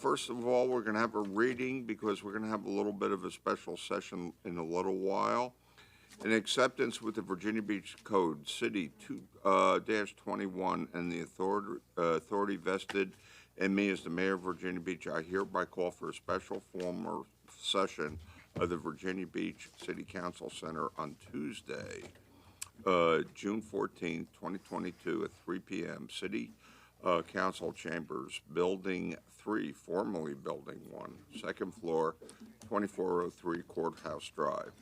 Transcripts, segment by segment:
First of all, we're going to have a reading because we're going to have a little bit of a special session in a little while. In acceptance with the Virginia Beach Code, City 2-21, and the authority vested in me as the mayor of Virginia Beach, I hereby call for a special formal session of the Virginia Beach City Council Center on Tuesday, June 14th, 2022 at 3 p.m. City Council Chambers, Building 3, formerly Building 1, second floor, 2403 Courthouse Drive.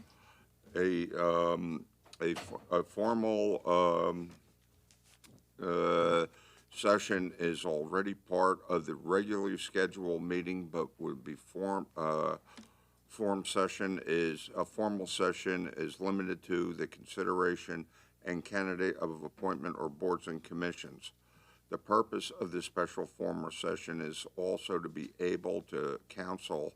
A formal session is already part of the regularly scheduled meeting, but would be a formal session is limited to the consideration and candidate of appointment or boards and commissions. The purpose of this special formal session is also to be able to counsel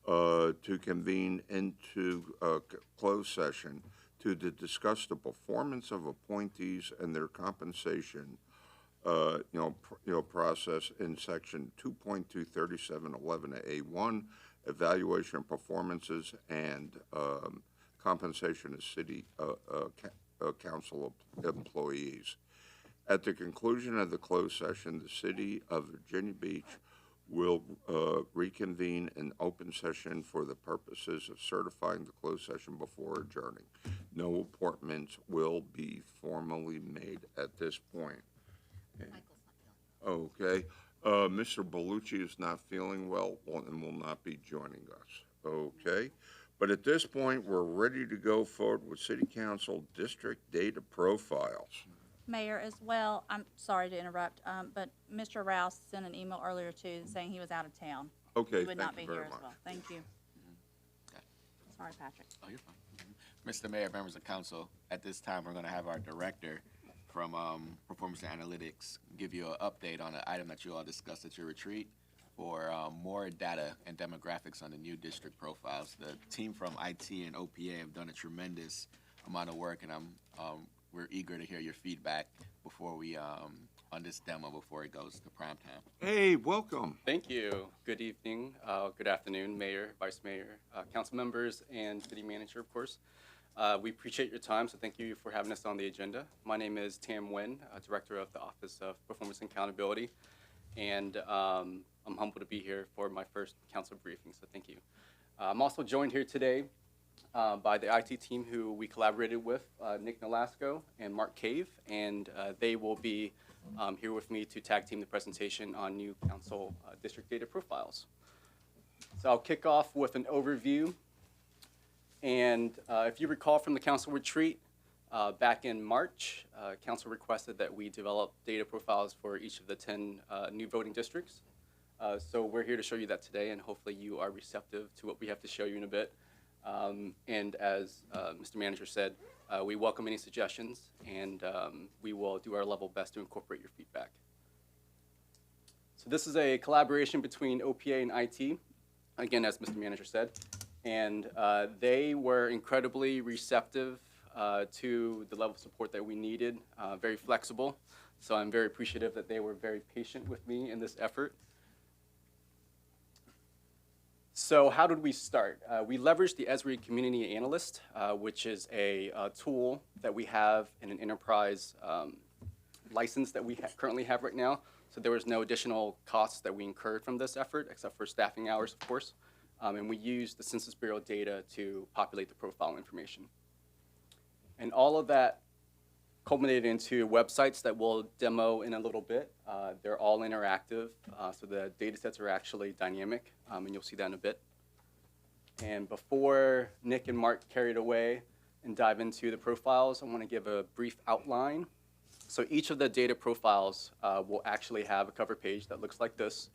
to convene into a closed session to discuss the performance of appointees and their compensation, process in section 2.23711A1, evaluation performances and compensation of city council employees. At the conclusion of the closed session, the City of Virginia Beach will reconvene an open session for the purposes of certifying the closed session before adjourning. No appointments will be formally made at this point. Okay. Mr. Bellucci is not feeling well and will not be joining us. Okay. But at this point, we're ready to go forward with City Council District Data Profiles. Mayor, as well, I'm sorry to interrupt, but Mr. Rouse sent an email earlier too saying he was out of town. Okay, He would not be thank you here very as well. much. Thank you. Okay. Sorry, Patrick. Oh, you're fine. Mr. Mayor, members of council, at this time, we're going to have our director from Performance and Analytics give you an update on an item that you all discussed at your retreat for more data and demographics on the new district profiles. The team from IT and OPA have done a tremendous amount of work, and we're eager to hear your feedback before we on this demo before it goes to prime time. Hey, welcome. Thank you. Good evening, good afternoon, Mayor, Vice Mayor, council members, and City Manager, of course. We appreciate your time, so thank you for having us on the agenda. My name is Nguyen, Director of the Office of Performance and Accountability, and I'm humbled to be here for my first council briefing, so thank you. I'm also joined here today by the IT team who we collaborated with, Nick Nolasco and Mark Cave, and they will be here with me to tag team the presentation on new council district data profiles. So I'll kick off with an overview. And if you recall from the council retreat back in March, council requested that we develop data profiles for each of the 10 new voting districts. So we're here to show you that today, and hopefully you are receptive to what we have to show you in a bit. And as Mr. Manager said, we welcome any suggestions, and we will do our level best to incorporate your feedback. So this is a collaboration between OPA and IT, again, as Mr. Manager said, and they were incredibly receptive to the level of support that we needed, very flexible. So I'm very appreciative that they were very patient with me in this effort. So how did we start? We leveraged the Esri Community Analyst, which is a tool that we have in an enterprise license that we currently have right now. So there was no additional costs that we incurred from this effort, except for staffing hours, of course. And we used the Census Bureau data to populate the profile information. And all of that culminated into websites that we'll demo in a little bit. They're all interactive, so the data sets are actually dynamic, and you'll see that in a bit. And before Nick and Mark carry it away and dive into the profiles, I want to give a brief outline. So each of the data profiles will actually have a cover page that looks like this,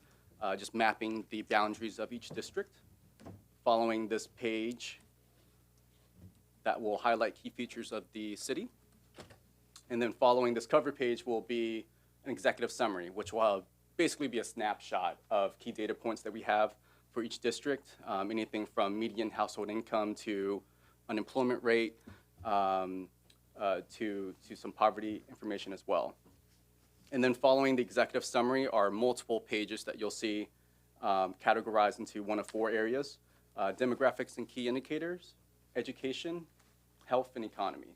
just mapping the boundaries of each district. Following this page, that will highlight key features of the city. And then following this cover page will be an executive summary, which will basically be a snapshot of key data points that we have for each district, anything from median household income to unemployment rate to some poverty information as well. And then following the executive summary are multiple pages that you'll see categorized into one of four areas: demographics and key indicators, education, health, and economy.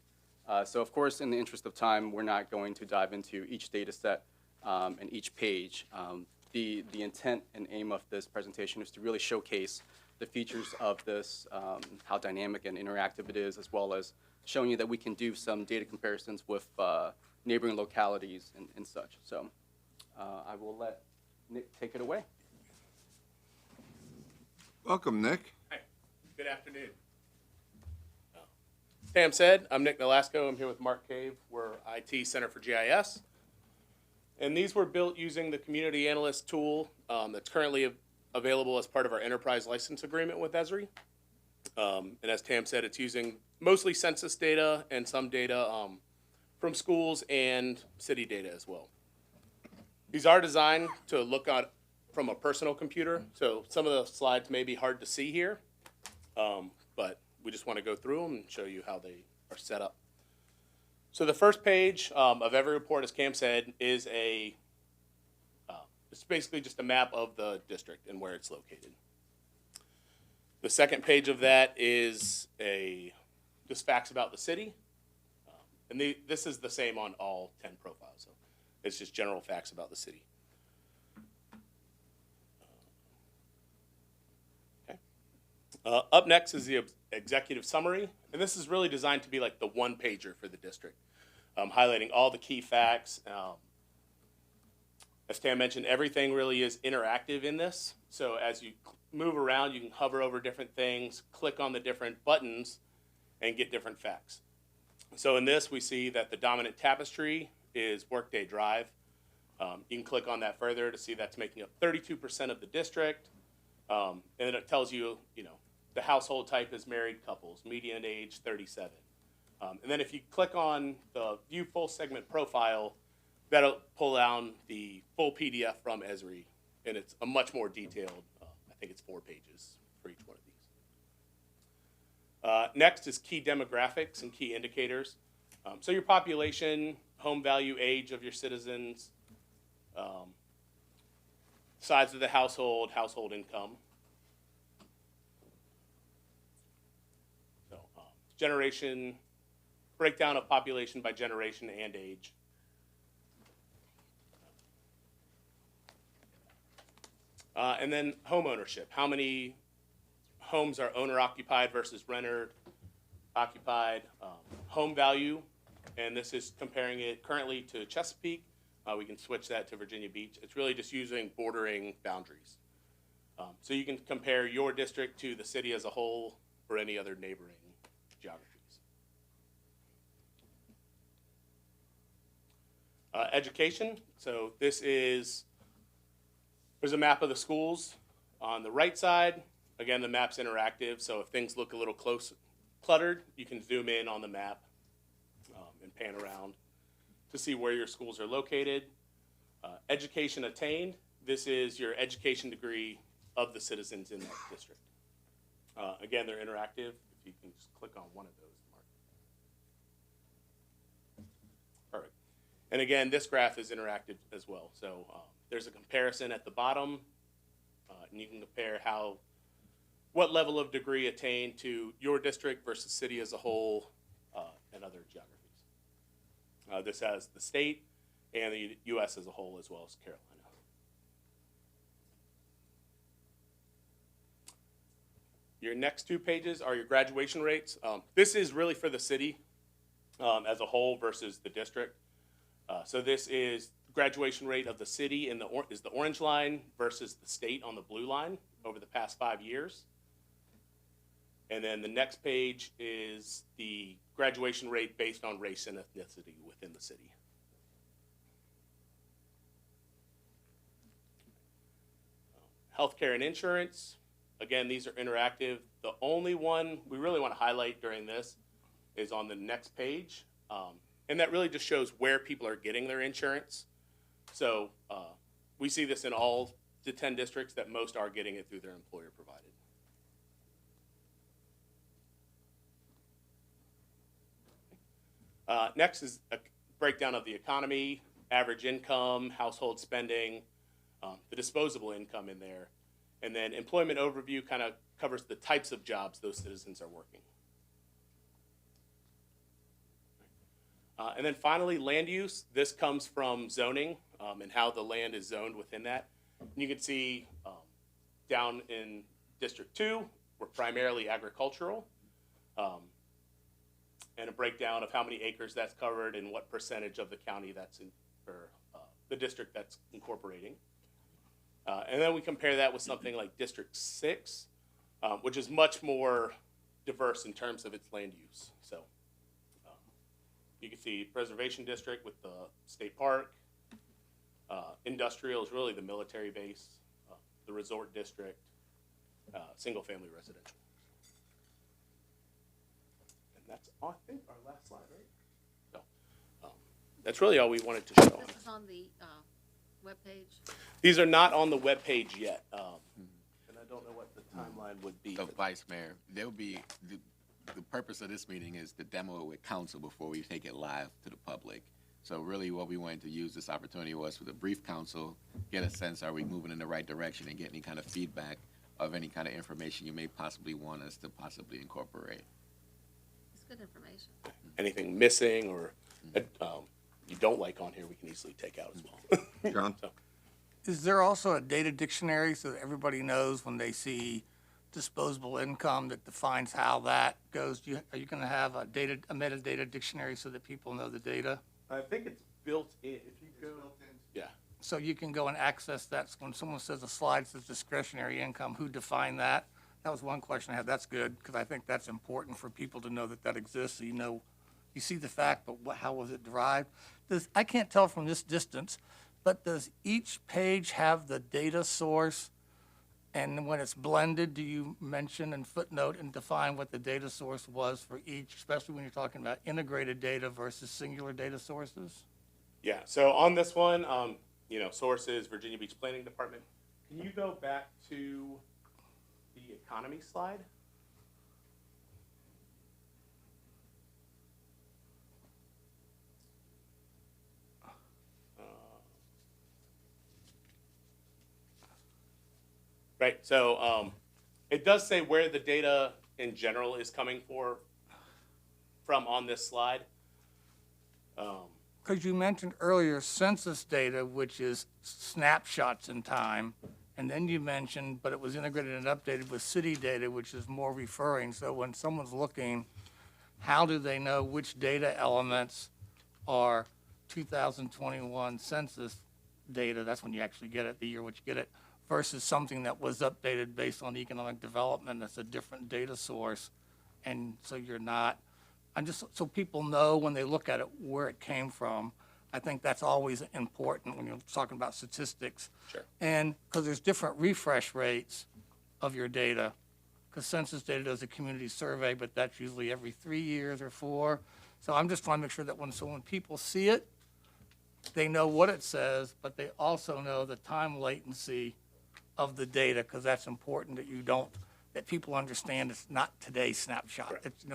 So of course, in the interest of time, we're not going to dive into each data set and each page. The intent and aim of this presentation is to really showcase the features of this, how dynamic and interactive it is, as well as showing you that we can do some data comparisons with neighboring localities and such. So I will let Nick take it away. Welcome, Nick. Hi, good afternoon. Sam said, I'm Nick Nolasco. I'm here with Mark Cave. We're IT Center for GIS. And these were built using the Community Analyst tool that's currently available as part of our enterprise license agreement with Esri. And as Tam said, it's using mostly census data and some data from schools and city data as well. These are designed to look at from a personal computer, so some of the slides may be hard to see here, but we just want to go through them and show you how they are set up. So the first page of every report, as Cam said, is it's basically just a map of the district and where it's located. The second page of that is just facts about the city. And this is the same on all 10 profiles. So it's just general facts about the city. Okay. Up next is the executive summary. And this is really designed to be like the one pager for the district, highlighting all the key facts. As Tam mentioned, everything really is interactive in this. So as you move around, you can hover over different things, click on the different buttons, and get different facts. So in this, we see that the dominant tapestry is Workday Drive. You can click on that further to see that's making up 32% of the district. And then it tells you, the household type is married couples, median age 37. And then if you click on the View Full Segment Profile, that'll pull down the full PDF from Esri, and it's a much more detailed, I think it's 4 pages for each one of these. Next is key demographics and key indicators. So your population, home value, age of your citizens, size of the household, household income. So generation, breakdown of population by generation and age. And then home ownership. How many homes are owner-occupied versus renter-occupied? Home value, and this is comparing it currently to Chesapeake. We can switch that to Virginia Beach. It's really just using bordering boundaries. So you can compare your district to the city as a whole or any other neighboring geographies. Education. So there's a map of the schools. On the right side, again, the map's interactive, so if things look a little cluttered, you can zoom in on the map and pan around to see where your schools are located. Education attained, this is your education degree of the citizens in that district. Again, they're interactive. If you can just click on one of those, Mark. Perfect. And again, this graph is interactive as well. So there's a comparison at the bottom, and you can compare what level of degree attained to your district versus city as a whole and other geographies. This has the state and the U.S. as a whole, as well as Carolina. Your next 2 pages are your graduation rates. This is really for the city as a whole versus the district. So this is graduation rate of the city is the orange line versus the state on the blue line over the past 5 years. And then the next page is the graduation rate based on race and ethnicity within the city. Healthcare and insurance. Again, these are interactive. The only one we really want to highlight during this is on the next page. And that really just shows where people are getting their insurance. So we see this in all the 10 districts that most are getting it through their employer provided. Next is a breakdown of the economy, average income, household spending, the disposable income in there. And then employment overview kind of covers the types of jobs those citizens are working. And then finally, land use. This comes from zoning and how the land is zoned within that. And you can see down in District 2, we're primarily agricultural. And a breakdown of how many acres that's covered and what percentage of the county that's in, or the district that's incorporating. And then we compare that with something like District 6, which is much more diverse in terms of its land use. So you can see Preservation District with the state park. Industrial is really the military base, the resort district, single-family residential. And that's, I think, our last slide, right? So that's really all we wanted to show. This is on the webpage. These are not on the webpage yet, and I don't know what the timeline would be. So, Vice Mayor, there'll be, the purpose of this meeting is to demo it with council before we take it live to the public. So really what we wanted to use this opportunity was for the brief council, get a sense, are we moving in the right direction, and get any kind of feedback of any kind of information you may possibly want us to possibly incorporate. It's good information. Anything missing or you don't like on here, we can easily take out as well. John? So, Is there also a data dictionary so that everybody knows when they see disposable income that defines how that goes? Are you going to have a metadata dictionary so that people know the data? I think it's built in. If you go, yeah. So you can go and access that. So when someone says a slide says discretionary income, who defined that? That was one question I had. That's good, because I think that's important for people to know that that exists. So you know, you see the fact, but how was it derived? I can't tell from this distance, but does each page have the data source? And when it's blended, do you mention and footnote and define what the data source was for each, especially when you're talking about integrated data versus singular data sources? Yeah, so on this one, source is Virginia Beach Planning Department. Can you go back to the economy slide? Right, so it does say where the data in general is coming from on this slide. Because you mentioned earlier census data, which is snapshots in time, and then you mentioned, but it was integrated and updated with city data, which is more referring. So when someone's looking, how do they know which data elements are 2021 census data? That's when you actually get it, the year which you get it, versus something that was updated based on economic development. That's a different data source. And so you're not, so people know when they look at it where it came from. I think that's always important when you're talking about statistics. Sure. And because there's different refresh rates of your data, because census data does a community survey, but that's usually every 3 years or 4. So I'm just trying to make sure that when people see it, they know what it says, but they also know the time latency of the data, because that's important that people understand it's not today's snapshot. Right. It's,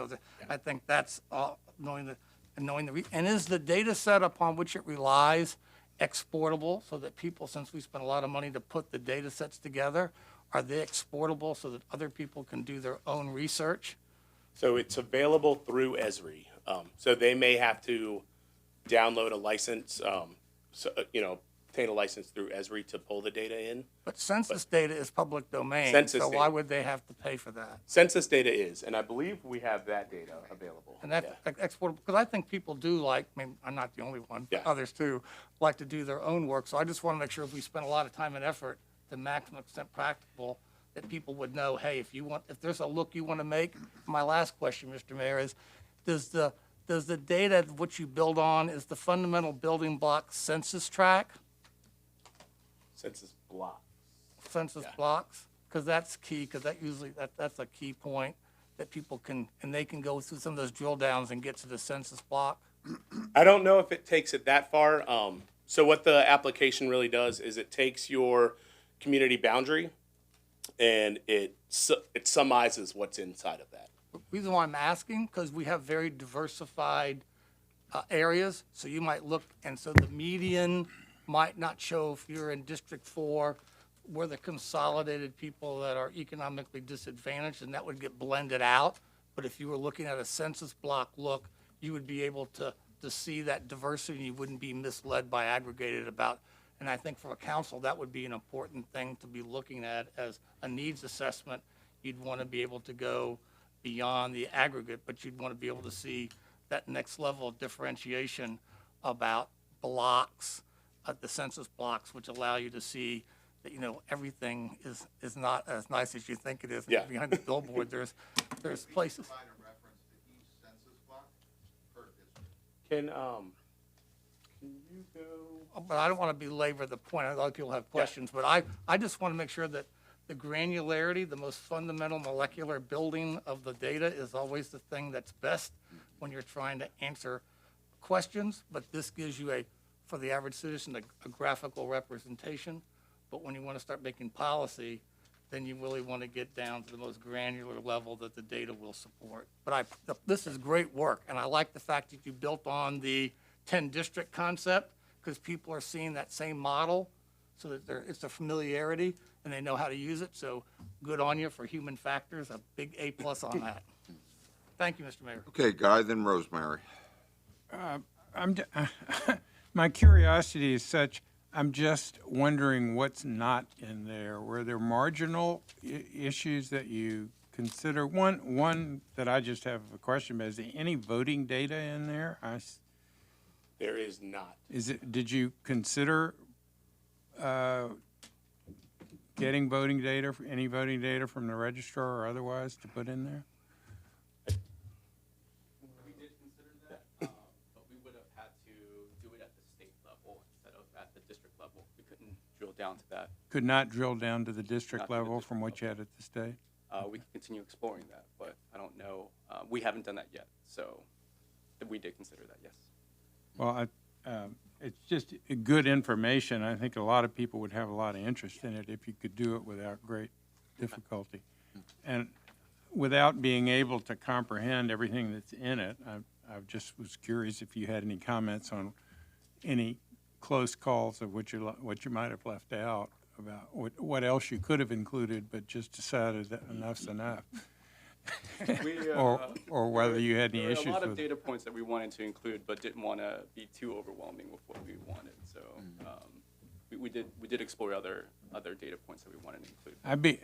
I think that's all, knowing the and is the data set upon which it relies exportable, so that people, since we spend a lot of money to put the data sets together, are they exportable so that other people can do their own research? So it's available through Esri. So they may have to download a license, obtain a license through Esri to pull the data in. But census data is public domain, Census so why data. would they have to pay for that? Census data is, and I believe we have that data available. And that's Yeah. exportable, because I think people do like, I mean, I'm not the only one, but Yeah. others too, like to do their own work. So I just want to make sure if we spend a lot of time and effort, to the maximum extent practical, that people would know, hey, if there's a look you want to make. My last question, Mr. Mayor, is does the data which you build on, is the fundamental building block census tract? Census block. Census Yeah. blocks, because that's key, because that's a key point that people can, and they can go through some of those drill downs and get to the census block. I don't know if it takes it that far. So what the application really does is it takes your community boundary and it summarizes what's inside of that. Reason why I'm asking, because we have very diversified areas, so you might look, and so the median might not show if you're in District 4, we're the consolidated people that are economically disadvantaged, and that would get blended out. But if you were looking at a census block look, you would be able to see that diversity, and you wouldn't be misled by aggregated about. And I think for a council, that would be an important thing to be looking at as a needs assessment. You'd want to be able to go beyond the aggregate, but you'd want to be able to see that next level of differentiation about blocks, the census blocks, which allow you to see that, everything is not as nice as you think it is. Yeah. Behind the billboard, there's places. Provide a reference to each census block per district. Can you go? But I don't want to belabor the point. A lot of people have questions, but I just want to make sure that the granularity, the most fundamental molecular building of the data is always the thing that's best when you're trying to answer questions. But this gives you for the average citizen, a graphical representation. But when you want to start making policy, then you really want to get down to the most granular level that the data will support. But this is great work, and I like the fact that you built on the 10-district concept, because people are seeing that same model, so that it's a familiarity, and they know how to use it. So good on you for human factors, a big A+ on that. Thank you, Mr. Mayor. Okay, Guy, then Rosemary. My curiosity is such, I'm just wondering what's not in there. Were there marginal issues that you consider? One that I just have a question about, is there any voting data in there? There is not. Did you consider getting any voting data from the registrar or otherwise to put in there? We did consider that, but we would have had to do it at the state level instead of at the district level. We couldn't drill down to that. Could not drill down to the district Not to the level district from what you had at the state? We can continue exploring that, but I don't know. We haven't done that yet, so we did consider that, yes. Well, it's just good information. I think a lot of people would have a lot of interest in it if you could do it without great difficulty. And without being able to comprehend everything that's in it, I just was curious if you had any comments on any close calls of what you might have left out about what else you could have included, but just decided that enough's enough. Or whether you had any there were issues a lot of with data points that we wanted to include, but didn't want to be too overwhelming with what we wanted. So we did explore other data points that we wanted to include.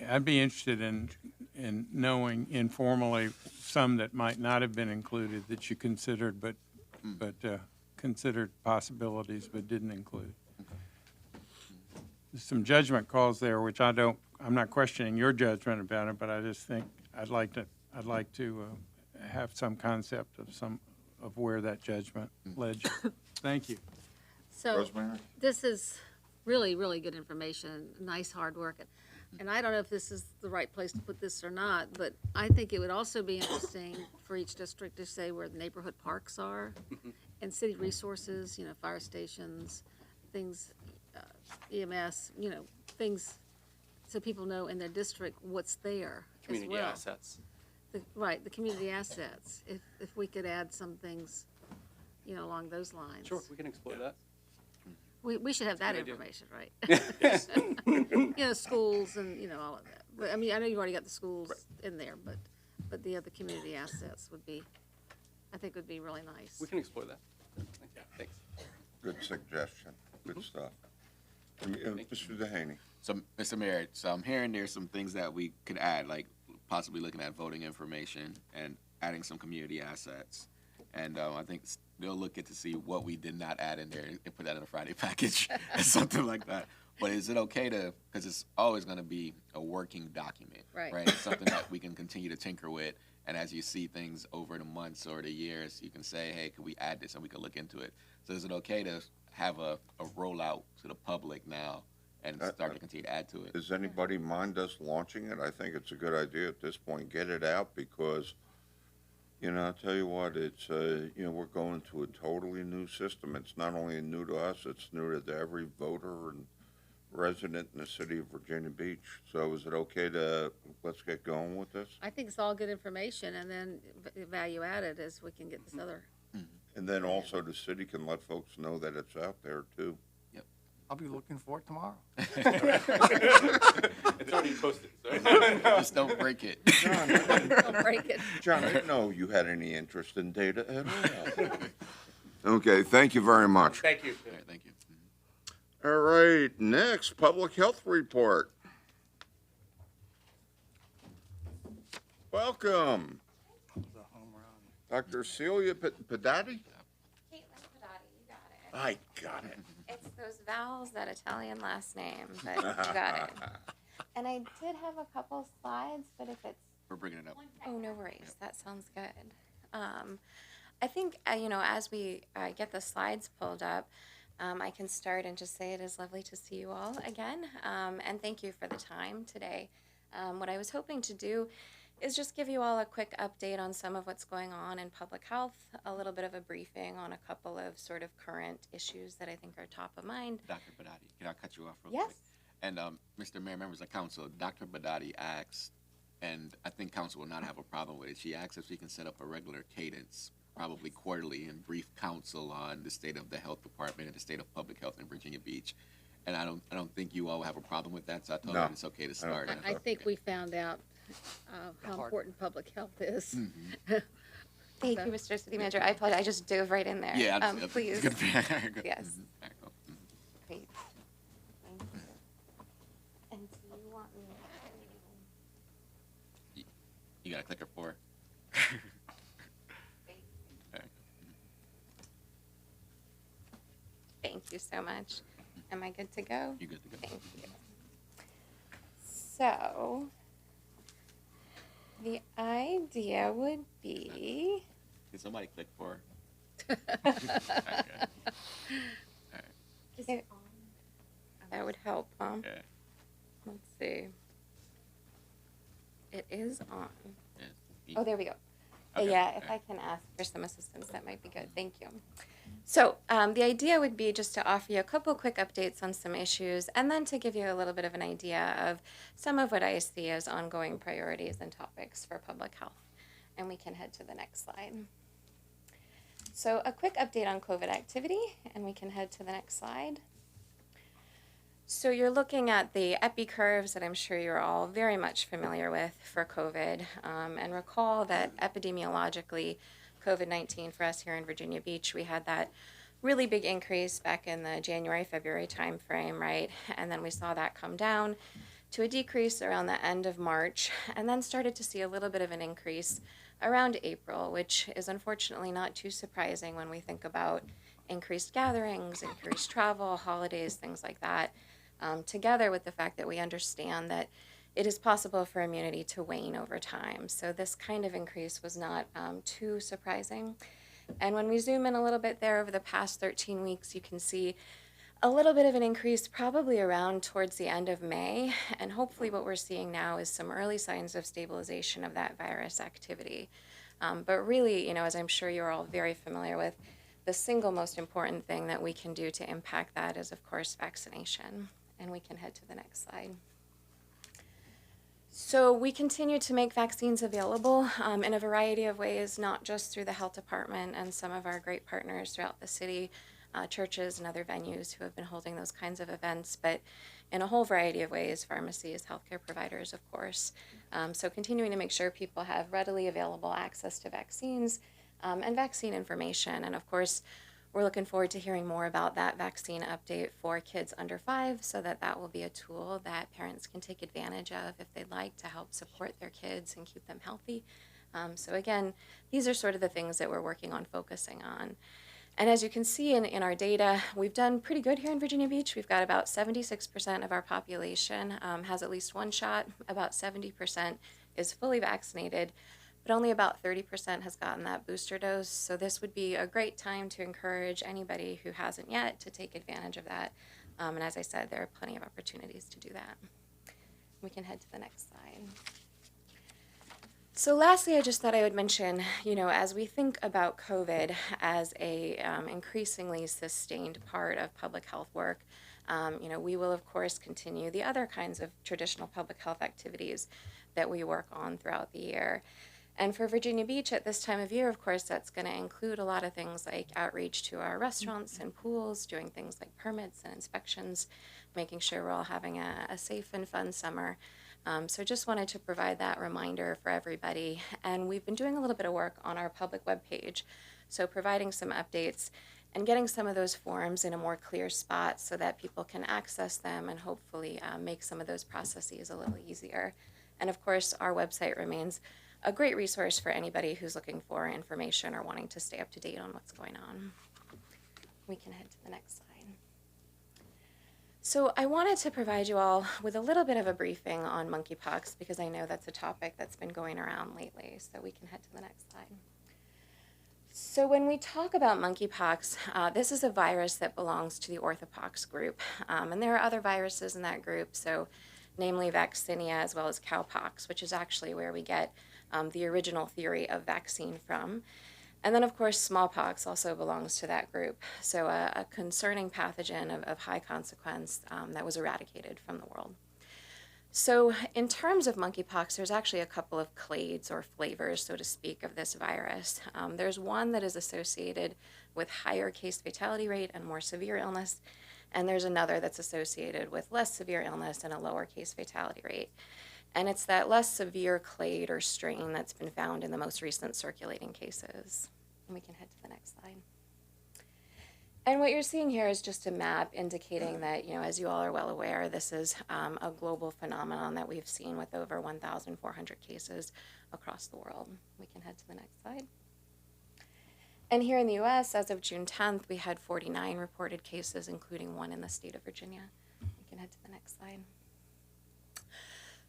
I'd be interested in knowing informally some that might not have been included that you considered, but considered possibilities but didn't include. There's some judgment calls there, which I'm not questioning your judgment about it, but I just think I'd like to have some concept of where that judgment led you. Thank you. So Rosemary? this is really, really good information, nice hard work. And I don't know if this is the right place to put this or not, but I think it would also be interesting for each district to say where the neighborhood parks are and city resources, fire stations, things, EMS, things, so people know in their district what's there Community as well. assets. The community assets, if we could add some things, along those lines. Sure, we can explore that. We should have that Good idea. information, right? Schools and, all of that. But, I mean, I know you've already got the schools in there, but the other community assets would be really nice. We can explore that. Thanks. Good suggestion. Good stuff. Mr. Dehaney? So, Mr. Mayor, so I'm hearing there's some things that we could add, like possibly looking at voting information and adding some community assets. And I think they'll look at to see what we did not add in there and put that in a Friday package or something like that. But is it okay because it's always going to be a working document, Right. It's something that we can continue to tinker with. And as you see things over the months or the years, you can say, hey, could we add this and we can look into it. So is it okay to have a rollout to the public now and start to continue to add to it? Does anybody mind us launching it? I think it's a good idea at this point. Get it out because, I'll tell you what, it's, we're going to a totally new system. It's not only new to us, it's new to every voter and resident in the city of Virginia Beach. So is it okay let's get going with this? I think it's all good information, and then value added as we can get this other. And then also the city can let folks know that it's out there too. Yep. I'll be looking for it tomorrow. It's already posted, so. Just don't break it. Don't break it. John, I didn't know you had any interest in data at all. Okay, thank you very much. Thank you. All right, thank you. All right, next, public health report. Welcome, Dr. Celia Pedati. Caitlin Padati, you got it. I got it. It's those vowels, that Italian last name, but you got it. And I did have a couple slides, but if it's, We're bringing it up. oh, no worries, that sounds good. I think, as we get the slides pulled up, I can start and just say it is lovely to see you all again, and thank you for the time today. What I was hoping to do is just give you all a quick update on some of what's going on in public health, a little bit of a briefing on a couple of sort of current issues that I think are top of mind. Dr. Badati, can I cut you off real Yes. quick? And Mr. Mayor, members of council, Dr. Badati asked, and I think council will not have a problem with it, she asked if she can set up a regular cadence, probably quarterly, and brief council on the state of the health department and the state of public health in Virginia Beach. And I don't think you all have a problem with that, so I told No. her it's okay to start. I think we found out how important public health is. Thank you, Mr. City Manager. I apologize, I just dove right in there. Yeah, I'm Please. Good. Yes. Mhm. All right, go. Mhm. Great. Thank you. And do you want me to? You got a clicker for? Thank you so much. Am I good to go? You good to go? Thank you. So, the idea would be, Can somebody click for? is it, that would help, huh? Okay. Let's see. It is on. Yeah. Oh, there we go. Okay. Yeah, if I can ask for some assistance, that might be good. Thank you. So the idea would be just to offer you a couple quick updates on some issues and then to give you a little bit of an idea of some of what I see as ongoing priorities and topics for public health. And we can head to the next slide. So a quick update on COVID activity, and we can head to the next slide. So you're looking at the epi curves that I'm sure you're all very much familiar with for COVID. And recall that epidemiologically, COVID-19 for us here in Virginia Beach, we had that really big increase back in the January, February timeframe, right? And then we saw that come down to a decrease around the end of March, and then started to see a little bit of an increase around April, which is unfortunately not too surprising when we think about increased gatherings, increased travel, holidays, things like that. Together with the fact that we understand that it is possible for immunity to wane over time. So this kind of increase was not too surprising. And when we zoom in a little bit there over the past 13 weeks, you can see a little bit of an increase probably around towards the end of May. And hopefully what we're seeing now is some early signs of stabilization of that virus activity. But really, as I'm sure you're all very familiar with, the single most important thing that we can do to impact that is, of course, vaccination. And we can head to the next slide. So we continue to make vaccines available in a variety of ways, not just through the health department and some of our great partners throughout the city, churches and other venues who have been holding those kinds of events, but in a whole variety of ways, pharmacies, healthcare providers, of course. So continuing to make sure people have readily available access to vaccines and vaccine information. And of course, we're looking forward to hearing more about that vaccine update for kids under 5, so that will be a tool that parents can take advantage of if they'd like to help support their kids and keep them healthy. So again, these are sort of the things that we're working on focusing on. And as you can see in our data, we've done pretty good here in Virginia Beach. We've got about 76% of our population has at least one shot, about 70% is fully vaccinated, but only about 30% has gotten that booster dose. So this would be a great time to encourage anybody who hasn't yet to take advantage of that. And as I said, there are plenty of opportunities to do that. We can head to the next slide. So lastly, I just thought I would mention, as we think about COVID as a increasingly sustained part of public health work, we will, of course, continue the other kinds of traditional public health activities that we work on throughout the year. And for Virginia Beach at this time of year, of course, that's going to include a lot of things like outreach to our restaurants and pools, doing things like permits and inspections, making sure we're all having a safe and fun summer. So just wanted to provide that reminder for everybody. And we've been doing a little bit of work on our public webpage, so providing some updates and getting some of those forms in a more clear spot so that people can access them and hopefully make some of those processes a little easier. And of course, our website remains a great resource for anybody who's looking for information or wanting to stay up to date on what's going on. We can head to the next slide. So I wanted to provide you all with a little bit of a briefing on monkeypox because I know that's a topic that's been going around lately. So we can head to the next slide. So when we talk about monkeypox, this is a virus that belongs to the orthopox group. And there are other viruses in that group, so namely vaccinia as well as cowpox, which is actually where we get the original theory of vaccine from. And then, of course, smallpox also belongs to that group. So a concerning pathogen of high consequence that was eradicated from the world. So in terms of monkeypox, there's actually a couple of clades or flavors, so to speak, of this virus. There's one that is associated with higher case fatality rate and more severe illness. And there's another that's associated with less severe illness and a lower case fatality rate. And it's that less severe clade or strain that's been found in the most recent circulating cases. And we can head to the next slide. And what you're seeing here is just a map indicating that, as you all are well aware, this is a global phenomenon that we've seen with over 1,400 cases across the world. We can head to the next slide. And here in the US, as of June 10th, we had 49 reported cases, including one in the state of Virginia. We can head to the next slide.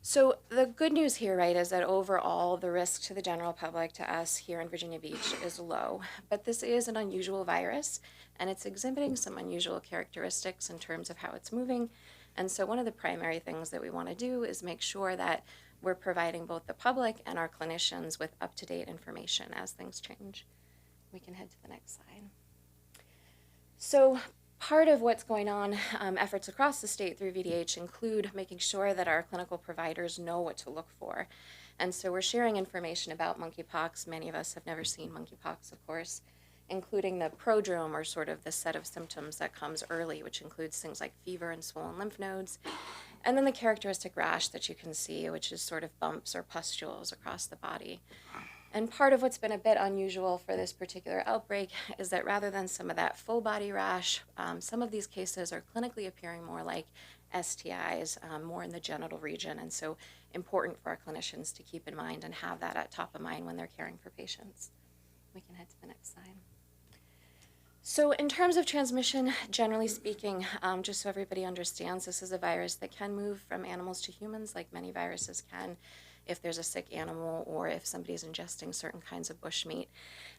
So the good news here, right, is that overall the risk to the general public, to us here in Virginia Beach, is low. But this is an unusual virus, and it's exhibiting some unusual characteristics in terms of how it's moving. And so one of the primary things that we want to do is make sure that we're providing both the public and our clinicians with up-to-date information as things change. We can head to the next slide. So part of what's going on, efforts across the state through VDH include making sure that our clinical providers know what to look for. And so we're sharing information about monkeypox. Many of us have never seen monkeypox, of course, including the prodrome, or sort of the set of symptoms that comes early, which includes things like fever and swollen lymph nodes, and then the characteristic rash that you can see, which is sort of bumps or pustules across the body. And part of what's been a bit unusual for this particular outbreak is that rather than some of that full body rash, some of these cases are clinically appearing more like STIs, more in the genital region, and so important for our clinicians to keep in mind and have that at top of mind when they're caring for patients. We can head to the next slide. So in terms of transmission, generally speaking, just so everybody understands, this is a virus that can move from animals to humans like many viruses can, if there's a sick animal or if somebody's ingesting certain kinds of bushmeat.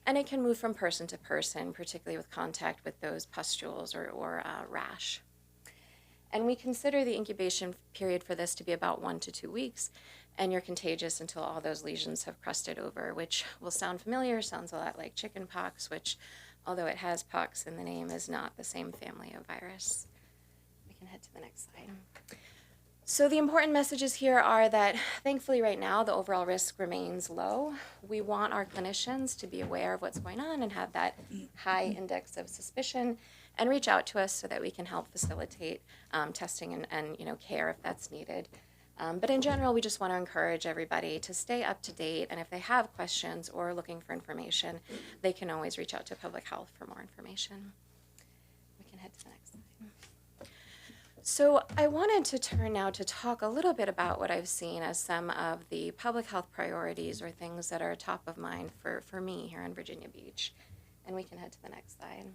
And it can move from person to person, particularly with contact with those pustules or rash. And we consider the incubation period for this to be about 1 to 2 weeks, and you're contagious until all those lesions have crusted over, which will sound familiar, sounds a lot like chicken pox, which, although it has pox in the name, is not the same family of virus. We can head to the next slide. So the important messages here are that thankfully right now the overall risk remains low. We want our clinicians to be aware of what's going on and have that high index of suspicion and reach out to us so that we can help facilitate testing and care if that's needed. But in general, we just want to encourage everybody to stay up to date, and if they have questions or looking for information, they can always reach out to public health for more information. We can head to the next slide. So I wanted to turn now to talk a little bit about what I've seen as some of the public health priorities or things that are top of mind for me here in Virginia Beach. And we can head to the next slide.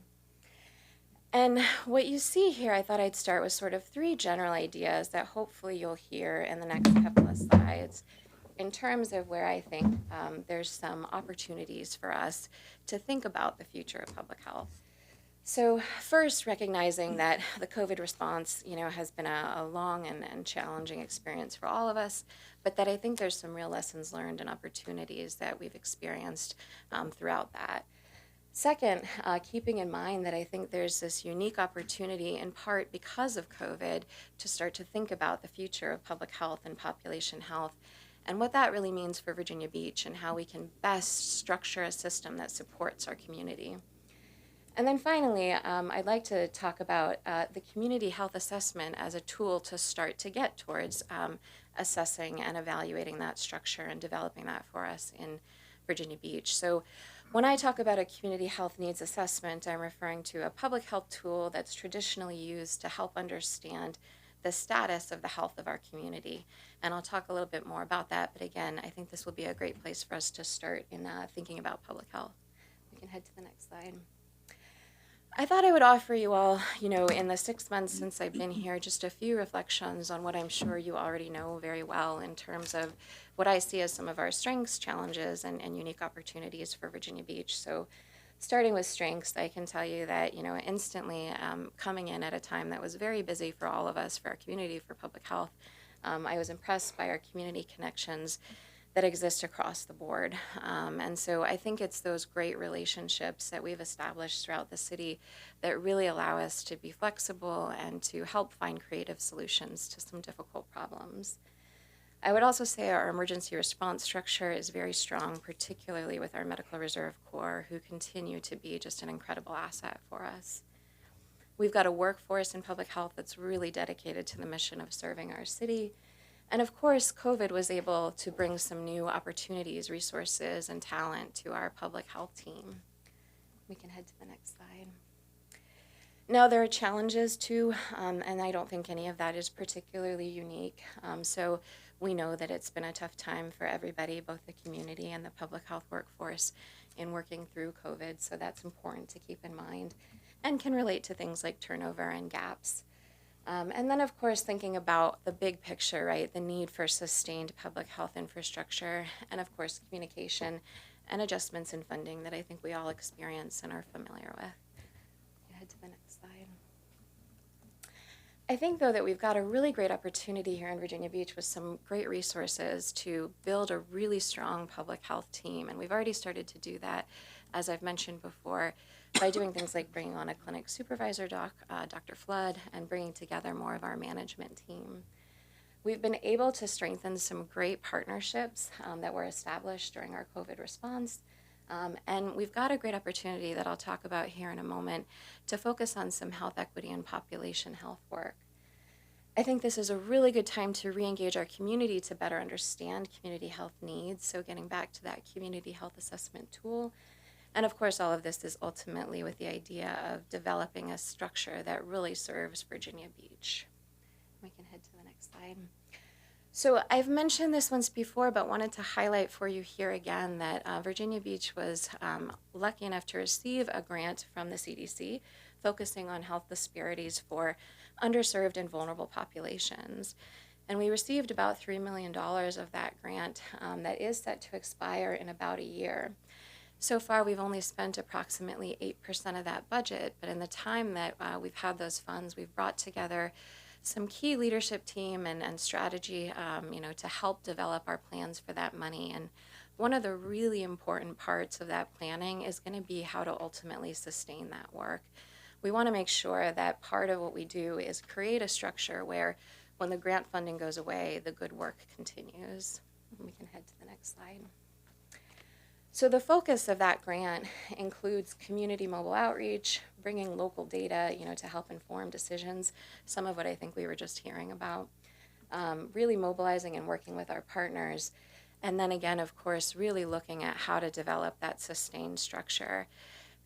And what you see here, I thought I'd start with sort of 3 general ideas that hopefully you'll hear in the next couple of slides in terms of where I think there's some opportunities for us to think about the future of public health. So first, recognizing that the COVID response, has been a long and challenging experience for all of us, but that I think there's some real lessons learned and opportunities that we've experienced throughout that. Second, keeping in mind that I think there's this unique opportunity, in part because of COVID, to start to think about the future of public health and population health, and what that really means for Virginia Beach and how we can best structure a system that supports our community. And then finally, I'd like to talk about the community health assessment as a tool to start to get towards assessing and evaluating that structure and developing that for us in Virginia Beach. So when I talk about a community health needs assessment, I'm referring to a public health tool that's traditionally used to help understand the status of the health of our community. And I'll talk a little bit more about that, but again, I think this will be a great place for us to start in thinking about public health. We can head to the next slide. I thought I would offer you all, in the 6 months since I've been here, just a few reflections on what I'm sure you already know very well in terms of what I see as some of our strengths, challenges, and unique opportunities for Virginia Beach. So starting with strengths, I can tell you that, instantly coming in at a time that was very busy for all of us, for our community, for public health, I was impressed by our community connections that exist across the board. And so I think it's those great relationships that we've established throughout the city that really allow us to be flexible and to help find creative solutions to some difficult problems. I would also say our emergency response structure is very strong, particularly with our Medical Reserve Corps, who continue to be just an incredible asset for us. We've got a workforce in public health that's really dedicated to the mission of serving our city. And of course, COVID was able to bring some new opportunities, resources, and talent to our public health team. We can head to the next slide. Now, there are challenges too, and I don't think any of that is particularly unique. So we know that it's been a tough time for everybody, both the community and the public health workforce, in working through COVID. So that's important to keep in mind and can relate to things like turnover and gaps. And then, of course, thinking about the big picture, right? The need for sustained public health infrastructure, and of course, communication and adjustments in funding that I think we all experience and are familiar with. Head to the next slide. I think, though, that we've got a really great opportunity here in Virginia Beach with some great resources to build a really strong public health team. And we've already started to do that, as I've mentioned before, by doing things like bringing on a clinic supervisor, Dr. Flood, and bringing together more of our management team. We've been able to strengthen some great partnerships that were established during our COVID response. And we've got a great opportunity that I'll talk about here in a moment to focus on some health equity and population health work. I think this is a really good time to re-engage our community to better understand community health needs. So getting back to that community health assessment tool. And of course, all of this is ultimately with the idea of developing a structure that really serves Virginia Beach. We can head to the next slide. So I've mentioned this once before, but wanted to highlight for you here again that Virginia Beach was lucky enough to receive a grant from the CDC focusing on health disparities for underserved and vulnerable populations. And we received about $3 million of that grant that is set to expire in about a year. So far, we've only spent approximately 8% of that budget, but in the time that we've had those funds, we've brought together some key leadership team and strategy, to help develop our plans for that money. And one of the really important parts of that planning is going to be how to ultimately sustain that work. We want to make sure that part of what we do is create a structure where when the grant funding goes away, the good work continues. We can head to the next slide. So the focus of that grant includes community mobile outreach, bringing local data, to help inform decisions, some of what I think we were just hearing about, really mobilizing and working with our partners, and then again, of course, really looking at how to develop that sustained structure.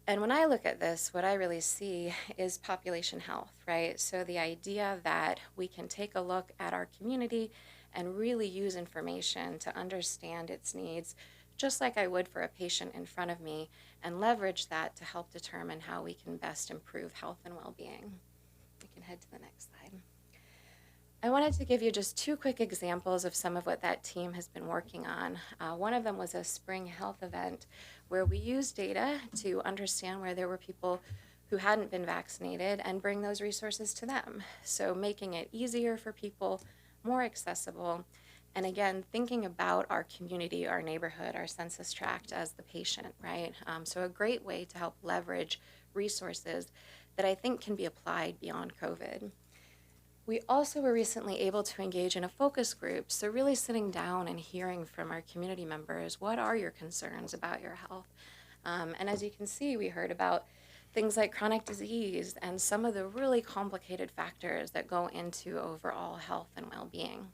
And when I look at this, what I really see is population health, right? So the idea that we can take a look at our community and really use information to understand its needs, just like I would for a patient in front of me, and leverage that to help determine how we can best improve health and well-being. We can head to the next slide. I wanted to give you just two quick examples of some of what that team has been working on. One of them was a spring health event where we used data to understand where there were people who hadn't been vaccinated and bring those resources to them. So making it easier for people, more accessible, and again, thinking about our community, our neighborhood, our census tract as the patient, right? So a great way to help leverage resources that I think can be applied beyond COVID. We also were recently able to engage in a focus group, so really sitting down and hearing from our community members, what are your concerns about your health? And as you can see, we heard about things like chronic disease and some of the really complicated factors that go into overall health and well-being.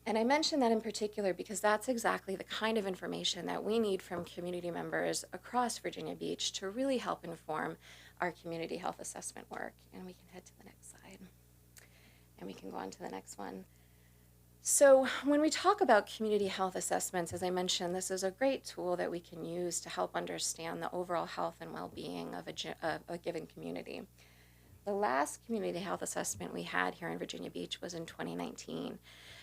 And I mention that in particular because that's exactly the kind of information that we need from community members across Virginia Beach to really help inform our community health assessment work. And we can head to the next slide. And we can go on to the next one. So when we talk about community health assessments, as I mentioned, this is a great tool that we can use to help understand the overall health and well-being of a given community. The last community health assessment we had here in Virginia Beach was in 2019.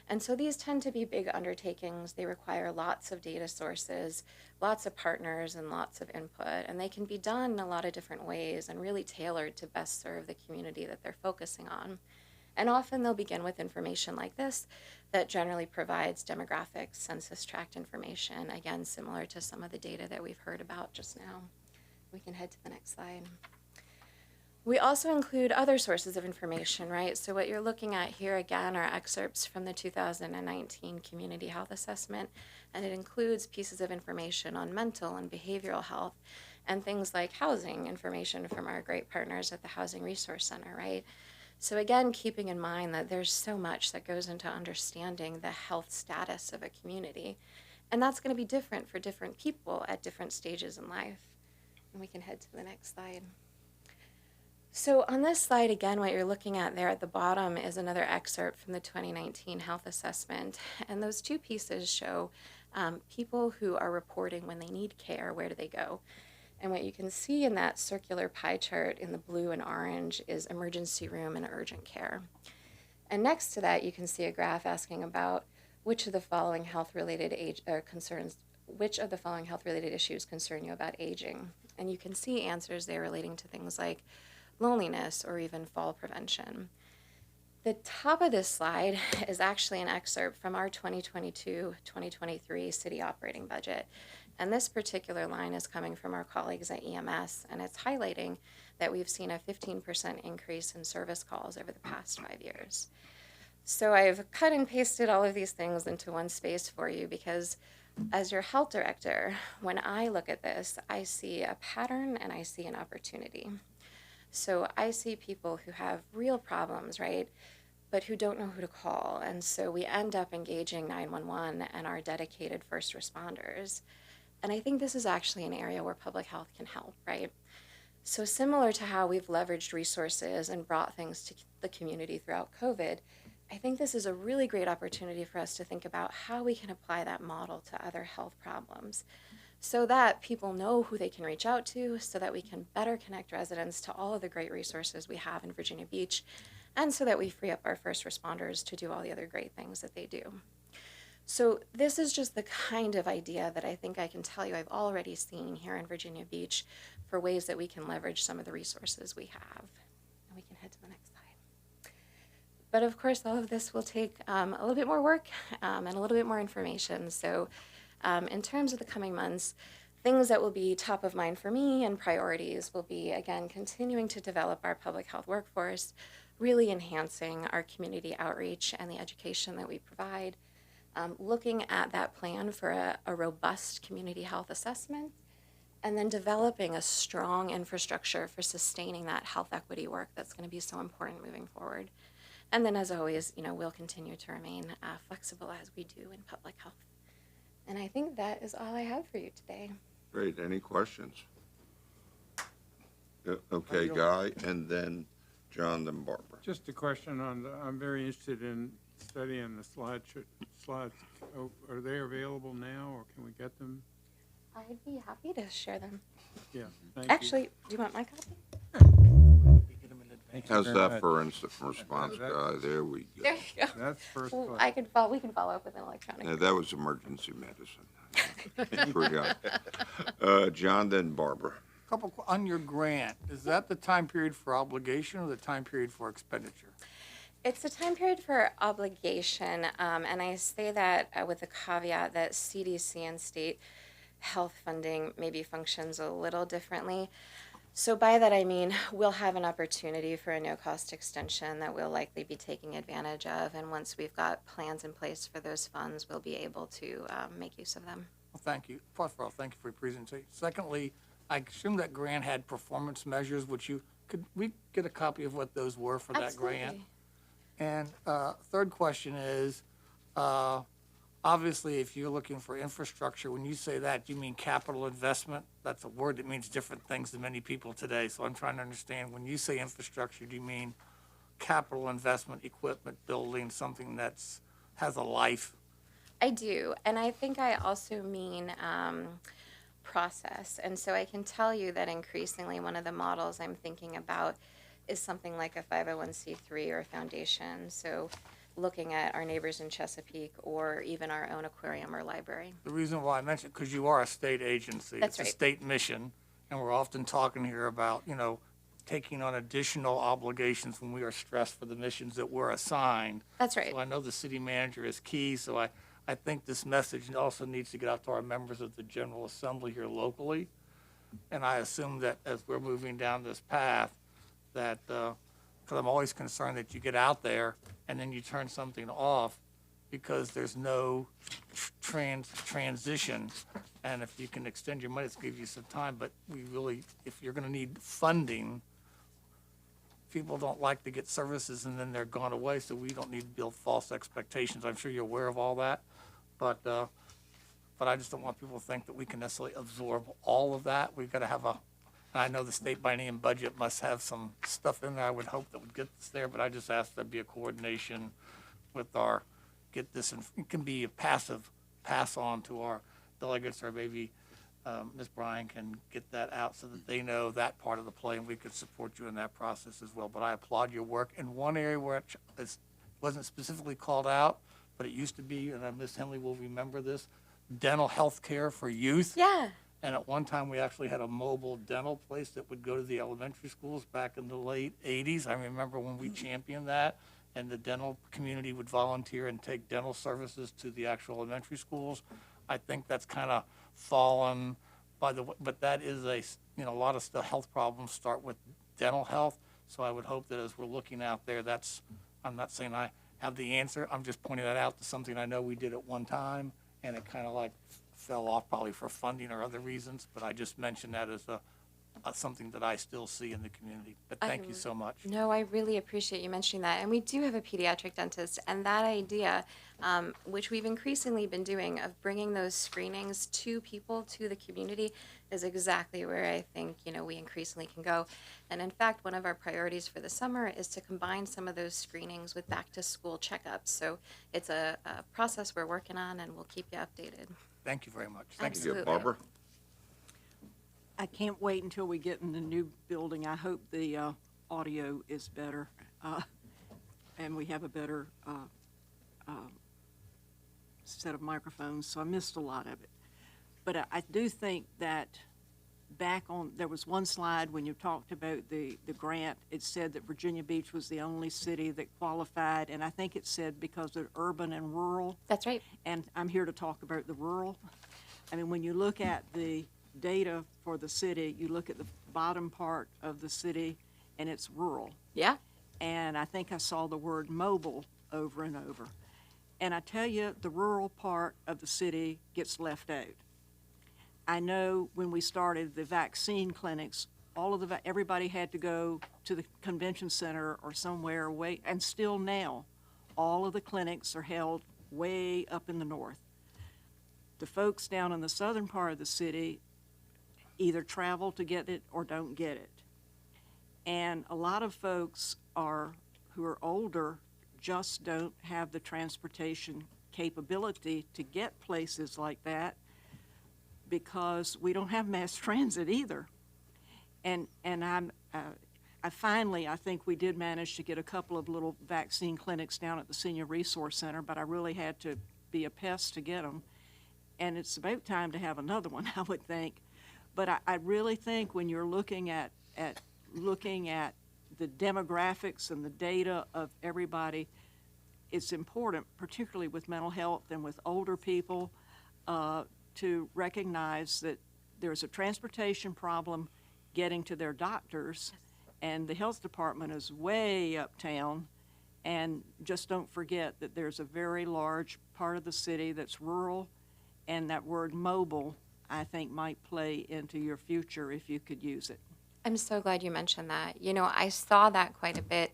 And so these tend to be big undertakings. They require lots of data sources, lots of partners, and lots of input. And they can be done in a lot of different ways and really tailored to best serve the community that they're focusing on. And often they'll begin with information like this that generally provides demographics, census tract information, again, similar to some of the data that we've heard about just now. We can head to the next slide. We also include other sources of information, right? So what you're looking at here again are excerpts from the 2019 Community Health Assessment, and it includes pieces of information on mental and behavioral health and things like housing information from our great partners at the Housing Resource Center, right? So again, keeping in mind that there's so much that goes into understanding the health status of a community, and that's going to be different for different people at different stages in life. And we can head to the next slide. So on this slide, again, what you're looking at there at the bottom is another excerpt from the 2019 health assessment. And those two pieces show people who are reporting when they need care, where do they go? And what you can see in that circular pie chart in the blue and orange is emergency room and urgent care. And next to that, you can see a graph asking about which of the following health-related which of the following health-related issues concern you about aging? And you can see answers there relating to things like loneliness or even fall prevention. The top of this slide is actually an excerpt from our 2022-2023 city operating budget. And this particular line is coming from our colleagues at EMS, and it's highlighting that we've seen a 15% increase in service calls over the past 5 years. So I've cut and pasted all of these things into one space for you because as your health director, when I look at this, I see a pattern and I see an opportunity. So I see people who have real problems, right, but who don't know who to call. And so we end up engaging 911 and our dedicated first responders. And I think this is actually an area where public health can help, right? So similar to how we've leveraged resources and brought things to the community throughout COVID, I think this is a really great opportunity for us to think about how we can apply that model to other health problems so that people know who they can reach out to, so that we can better connect residents to all of the great resources we have in Virginia Beach, and so that we free up our first responders to do all the other great things that they do. So this is just the kind of idea that I think I can tell you I've already seen here in Virginia Beach for ways that we can leverage some of the resources we have. And we can head to the next slide. But of course, all of this will take a little bit more work and a little bit more information. So in terms of the coming months, things that will be top of mind for me and priorities will be, again, continuing to develop our public health workforce, really enhancing our community outreach and the education that we provide, looking at that plan for a robust community health assessment, and then developing a strong infrastructure for sustaining that health equity work that's going to be so important moving forward. And then, as always, we'll continue to remain flexible as we do in public health. And I think that is all I have for you today. Great. Any questions? Okay, Guy, and then John, then Barbara. Just a question on I'm very interested in studying the slides. Oh, are they available now, or can we get them? I'd be happy to share them. Yeah, thank you. Actually, do you want my copy? Thank you How's very that much. for instant response, Guy? There we go. There you go. That's first Well, class. we can follow up with an electronic. Yeah, that was emergency medicine. Forgot. John, then Barbara. On your grant, is that the time period for obligation or the time period for expenditure? It's a time period for obligation, and I say that with the caveat that CDC and state health funding maybe functions a little differently. So by that I mean we'll have an opportunity for a no-cost extension that we'll likely be taking advantage of, and once we've got plans in place for those funds, we'll be able to make use of them. Well, thank you. First of all, thank you for your presentation. Secondly, I assume that grant had performance measures, could we get a copy of what those were for that grant? Absolutely. And third question is, obviously, if you're looking for infrastructure, when you say that, do you mean capital investment? That's a word that means different things to many people today. So I'm trying to understand, when you say infrastructure, do you mean capital investment, equipment, building, something has a life? I do, and I think I also mean process. And so I can tell you that increasingly one of the models I'm thinking about is something like a 501c3 or a foundation. So looking at our neighbors in Chesapeake or even our own aquarium or library. The reason why I mentioned, because you are a state agency. That's It's right. a state mission, and we're often talking here about, taking on additional obligations when we are stressed for the missions that we're assigned. That's right. So I know the city manager is key, so I think this message also needs to get out to our members of the General Assembly here locally. And I assume that as we're moving down this path, that, because I'm always concerned that you get out there and then you turn something off because there's no transition. And if you can extend your money, it's give you some time, but if you're gonna need funding, people don't like to get services and then they're gone away, so we don't need to build false expectations. I'm sure you're aware of all that, but I just don't want people to think that we can necessarily absorb all of that. We've got to have I know the state biennium budget must have some stuff in there I would hope that would get us there, but I just ask there be a coordination with it can be a passive pass on to our delegates, or maybe Ms. Bryan can get that out so that they know that part of the play, and we could support you in that process as well. But I applaud your work. In one area where it wasn't specifically called out, but it used to be, and Ms. Henley will remember this, dental health care for youth. Yeah. And at one time, we actually had a mobile dental place that would go to the elementary schools back in the late 80s. I remember when we championed that, and the dental community would volunteer and take dental services to the actual elementary schools. I think that's kind of fallen by the way, but that is a lot of the health problems start with dental health. So I would hope that as we're looking out there, I'm not saying I have the answer. I'm just pointing that out to something I know we did at one time, and it kind of fell off probably for funding or other reasons, but I just mentioned that as something that I still see in the community. But thank you so much. No, I really appreciate you mentioning that. And we do have a pediatric dentist, and that idea, which we've increasingly been doing, of bringing those screenings to people, to the community, is exactly where I think, we increasingly can go. And in fact, one of our priorities for the summer is to combine some of those screenings with back-to-school checkups. So it's a process we're working on, and we'll keep you updated. Thank you very much. Thank you. Absolutely. Barbara? I can't wait until we get in the new building. I hope the audio is better and we have a better set of microphones, so I missed a lot of it. But I do think that there was one slide when you talked about the grant, it said that Virginia Beach was the only city that qualified, and I think it said because of urban and rural. That's right. And I'm here to talk about the rural. I mean, when you look at the data for the city, you look at the bottom part of the city, and it's rural. Yeah. And I think I saw the word mobile over and over. And I tell you, the rural part of the city gets left out. I know when we started the vaccine clinics, everybody had to go to the convention center or somewhere away, and still now, all of the clinics are held way up in the north. The folks down in the southern part of the city either travel to get it or don't get it. And a lot of folks who are older just don't have the transportation capability to get places like that, because we don't have mass transit either. And I think we did manage to get a couple of little vaccine clinics down at the Senior Resource Center, but I really had to be a pest to get them. And it's about time to have another one, I would think. But I really think when you're looking at the demographics and the data of everybody, it's important, particularly with mental health and with older people, to recognize that there's a transportation problem getting to their doctors, and the health department is way uptown. And just don't forget that there's a very large part of the city that's rural, and that word mobile, I think, might play into your future if you could use it. I'm so glad you mentioned that. You know, I saw that quite a bit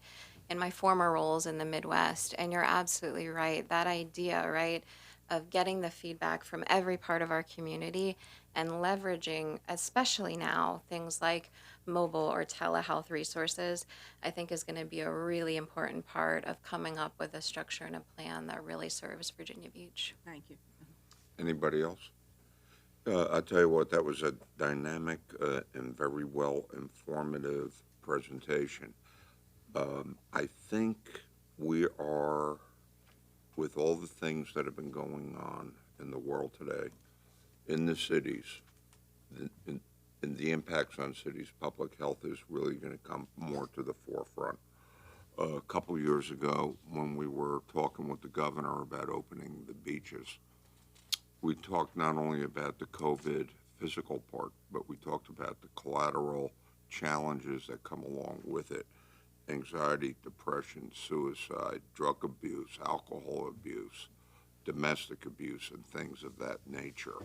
in my former roles in the Midwest, and you're absolutely right. That idea, right, of getting the feedback from every part of our community and leveraging, especially now, things like mobile or telehealth resources, I think is going to be a really important part of coming up with a structure and a plan that really serves Virginia Beach. Thank you. Anybody else? I'll tell you what, that was a dynamic and very well informative presentation. I think we are, with all the things that have been going on in the world today, in the cities, and the impacts on cities, public health is really going to come more to the forefront. A couple years ago, when we were talking with the governor about opening the beaches, we talked not only about the COVID physical part, but we talked about the collateral challenges that come along with it. Anxiety, depression, suicide, drug abuse, alcohol abuse, domestic abuse, and things of that nature.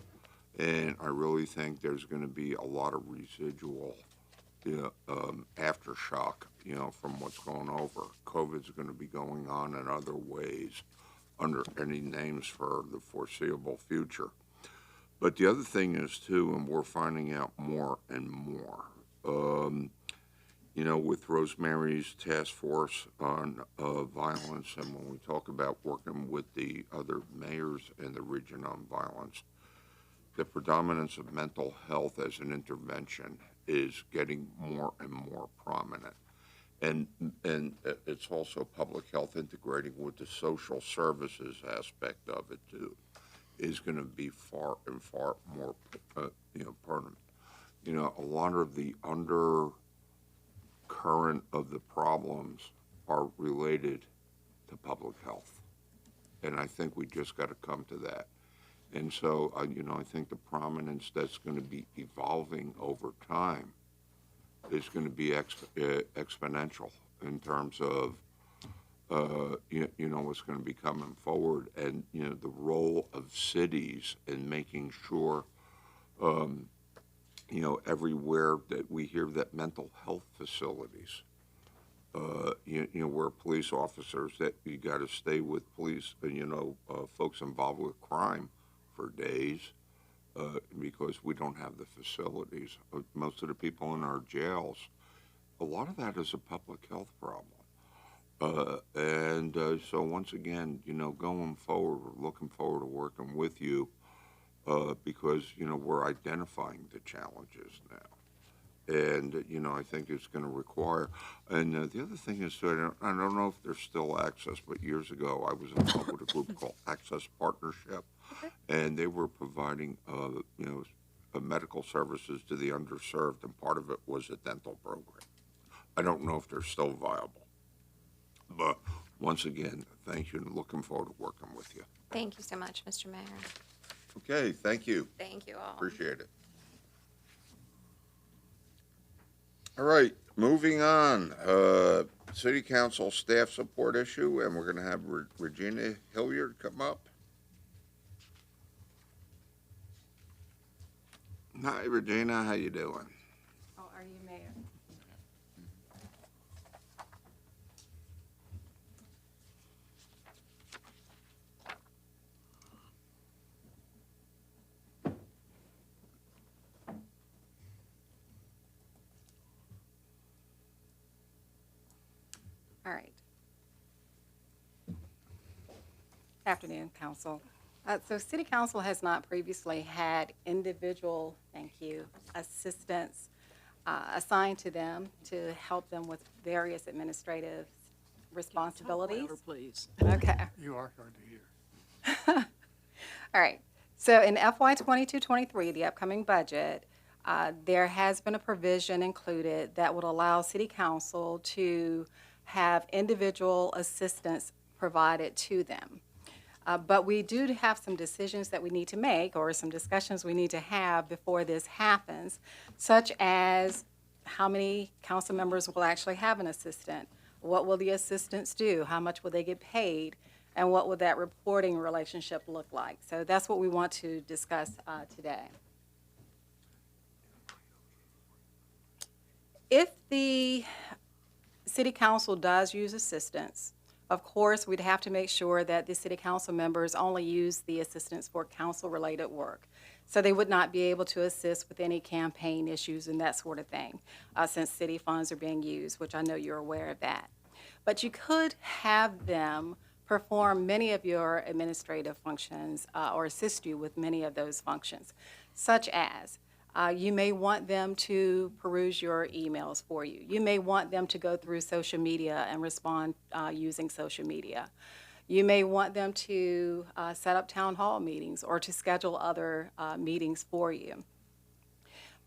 And I really think there's going to be a lot of residual aftershock, from what's going over. COVID's going to be going on in other ways under any names for the foreseeable future. But the other thing is, too, and we're finding out more and more, with Rosemary's task force on violence, and when we talk about working with the other mayors in the region on violence, the predominance of mental health as an intervention is getting more and more prominent. And it's also public health integrating with the social services aspect of it, too, is going to be far and far more, permanent. A lot of the undercurrent of the problems are related to public health. And I think we just got to come to that. And so, I think the prominence that's going to be evolving over time is going to be exponential in terms of, what's going to be coming forward, and, the role of cities in making sure, everywhere that we hear that mental health facilities, where police officers, that you got to stay with police, folks involved with crime for days, because we don't have the facilities. Most of the people in our jails, a lot of that is a public health problem. So once again, going forward, we're looking forward to working with you, because, we're identifying the challenges now. And, I think it's going to require, and the other thing is, I don't know if there's still access, but years ago I was involved with a group called Access Partnership, and they were providing, medical services to the underserved, and part of it was a dental program. I don't know if they're still viable. But once again, thank you, and looking forward to working with you. Thank you so much, Mr. Mayor. Okay, thank you. Thank you all. Appreciate it. All right, moving on. City Council staff support issue, and we're going to have Regina Hilliard come up. Hi, Regina. How you doing? How are you, Mayor? All right. Afternoon, Council. So City Council has not previously had individual, thank you, assistants assigned to them to help them with various administrative responsibilities. Talk louder, please. Okay. You are hard to hear. All right. So in FY 22-23, the upcoming budget, there has been a provision included that would allow City Council to have individual assistance provided to them. But we do have some decisions that we need to make, or some discussions we need to have before this happens, such as how many council members will actually have an assistant? What will the assistants do? How much will they get paid? And what will that reporting relationship look like? So that's what we want to discuss today. If the city council does use assistants, of course, we'd have to make sure that the city council members only use the assistants for council-related work. So they would not be able to assist with any campaign issues and that sort of thing, since city funds are being used, which I know you're aware of that. But you could have them perform many of your administrative functions or assist you with many of those functions, such as you may want them to peruse your emails for you. You may want them to go through social media and respond using social media. You may want them to set up town hall meetings or to schedule other meetings for you.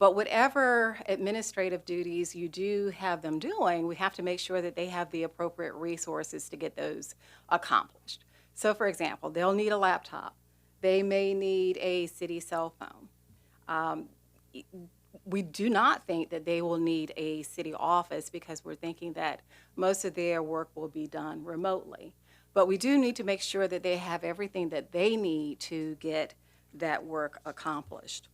But whatever administrative duties you do have them doing, we have to make sure that they have the appropriate resources to get those accomplished. So for example, they'll need a laptop. They may need a city cell phone. We do not think that they will need a city office because we're thinking that most of their work will be done remotely. But we do need to make sure that they have everything that they need to get that work accomplished.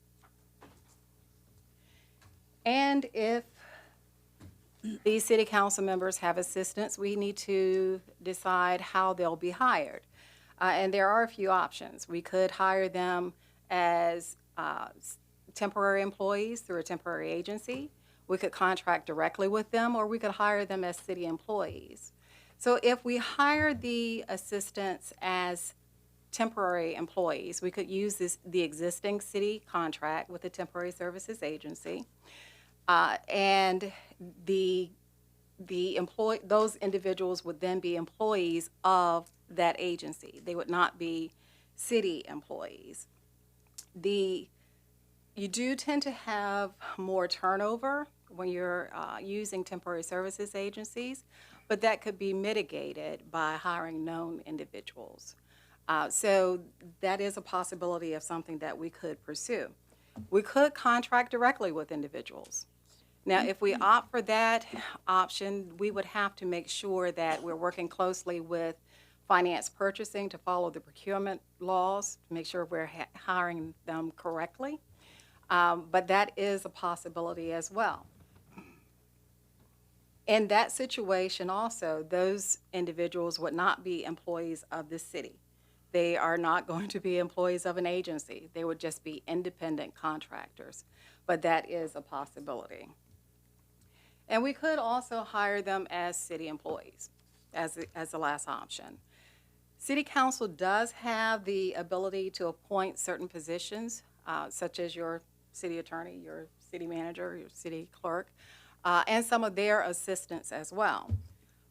And if these city council members have assistants, we need to decide how they'll be hired. And there are a few options. We could hire them as temporary employees through a temporary agency. We could contract directly with them, or we could hire them as city employees. So if we hire the assistants as temporary employees, we could use the existing city contract with the temporary services agency, and those individuals would then be employees of that agency. They would not be city employees. You do tend to have more turnover when you're using temporary services agencies, but that could be mitigated by hiring known individuals. So that is a possibility of something that we could pursue. We could contract directly with individuals. Now, if we opt for that option, we would have to make sure that we're working closely with finance purchasing to follow the procurement laws, to make sure we're hiring them correctly. But that is a possibility as well. In that situation also, those individuals would not be employees of the city. They are not going to be employees of an agency. They would just be independent contractors. But that is a possibility. And we could also hire them as city employees as the last option. City Council does have the ability to appoint certain positions, such as your city attorney, your city manager, your city clerk, and some of their assistants as well.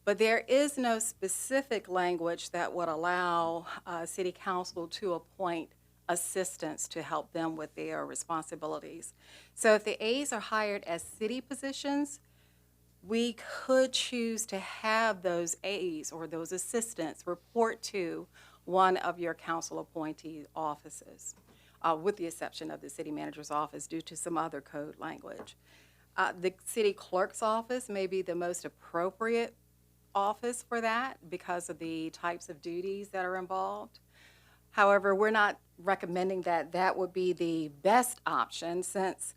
But there is no specific language that would allow City Council to appoint assistants to help them with their responsibilities. So if the aides are hired as city positions, we could choose to have those aides or those assistants report to one of your council appointee offices, with the exception of the city manager's office due to some other code language. The city clerk's office may be the most appropriate office for that because of the types of duties that are involved. However, we're not recommending that that would be the best option, since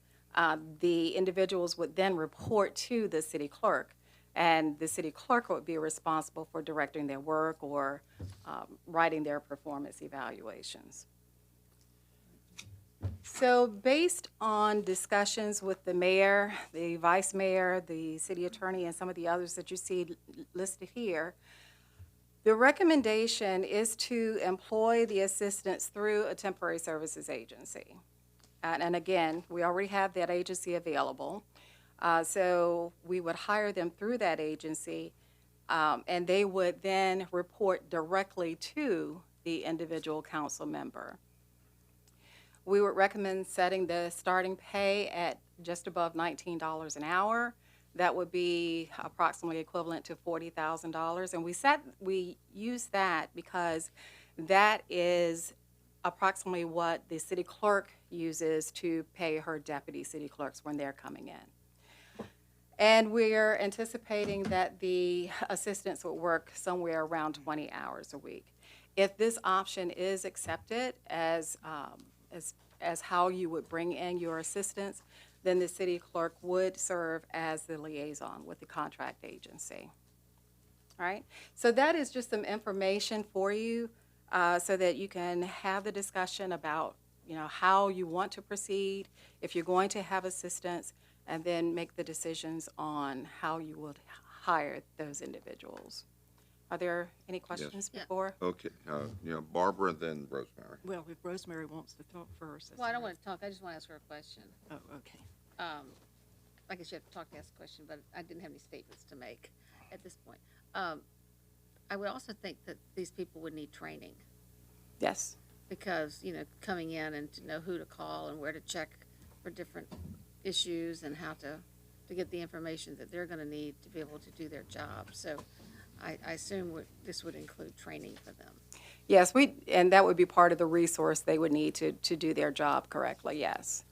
the individuals would then report to the city clerk, and the city clerk would be responsible for directing their work or writing their performance evaluations. So based on discussions with the mayor, the vice mayor, the city attorney, and some of the others that you see listed here, the recommendation is to employ the assistants through a temporary services agency. And again, we already have that agency available. So we would hire them through that agency, and they would then report directly to the individual council member. We would recommend setting the starting pay at just above $19 an hour. That would be approximately equivalent to $40,000. And we use that because that is approximately what the city clerk uses to pay her deputy city clerks when they're coming in. And we're anticipating that the assistants would work somewhere around 20 hours a week. If this option is accepted as how you would bring in your assistants, then the city clerk would serve as the liaison with the contract agency. All right, so that is just some information for you so that you can have the discussion about, how you want to proceed, if you're going to have assistants, and then make the decisions on how you would hire those individuals. Are there any questions Yeah. before? Okay, Barbara, then Rosemary. Well, if Rosemary wants to talk first. that's Well, I don't all want to talk, I just want to ask her a question. right. Oh, okay. I guess you have to talk to ask a question, but I didn't have any statements to make at this point. I would also think that these people would need training Yes. because, coming in and to know who to call and where to check for different issues and how to get the information that they're going to need to be able to do their job. So I assume this would include training for them. Yes, and that would be part of the resource they would need to do their job correctly, yes.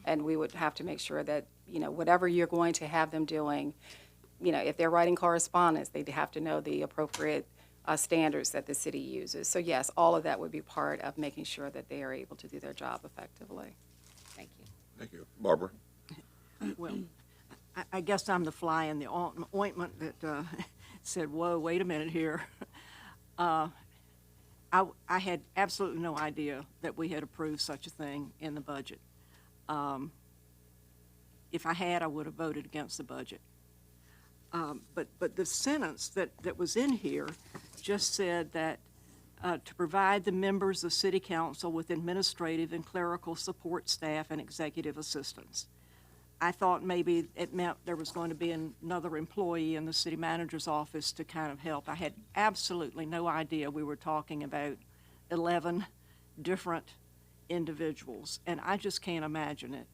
And we would have to make sure that, whatever you're going to have them doing, if they're writing correspondence, they'd have to know the appropriate standards that the city uses. So yes, all of that would be part of making sure that they are able to do their job effectively. Thank you. Thank you. Barbara? Well, I guess I'm the fly in the ointment that said, whoa, wait a minute here. I had absolutely no idea that we had approved such a thing in the budget. If I had, I would have voted against the budget. But the sentence that was in here just said that to provide the members of City Council with administrative and clerical support staff and executive assistants. I thought maybe it meant there was going to be another employee in the city manager's office to kind of help. I had absolutely no idea we were talking about 11 different individuals, and I just can't imagine it.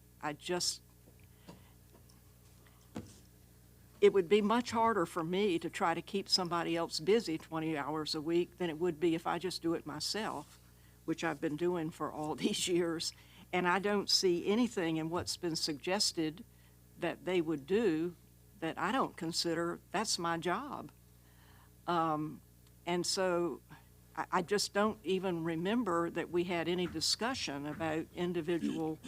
It would be much harder for me to try to keep somebody else busy 20 hours a week than it would be if I just do it myself, which I've been doing for all these years. And I don't see anything in what's been suggested that they would do that I don't consider that's my job. And so I just don't even remember that we had any discussion about individual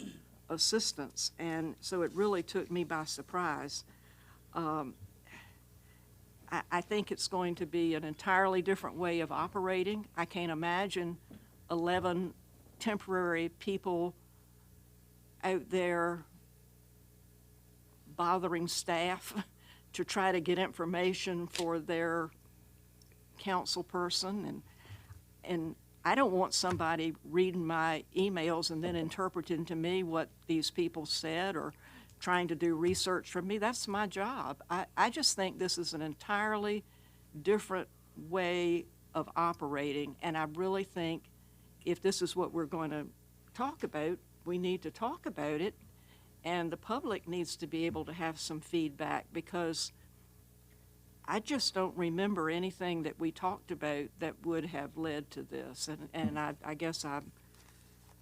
assistants. And so it really took me by surprise. I think it's going to be an entirely different way of operating. I can't imagine 11 temporary people out there bothering staff to try to get information for their council person. And I don't want somebody reading my emails and then interpreting to me what these people said or trying to do research for me. That's my job. I just think this is an entirely different way of operating, and I really think if this is what we're going to talk about, we need to talk about it, and the public needs to be able to have some feedback, because I just don't remember anything that we talked about that would have led to this, and I guess I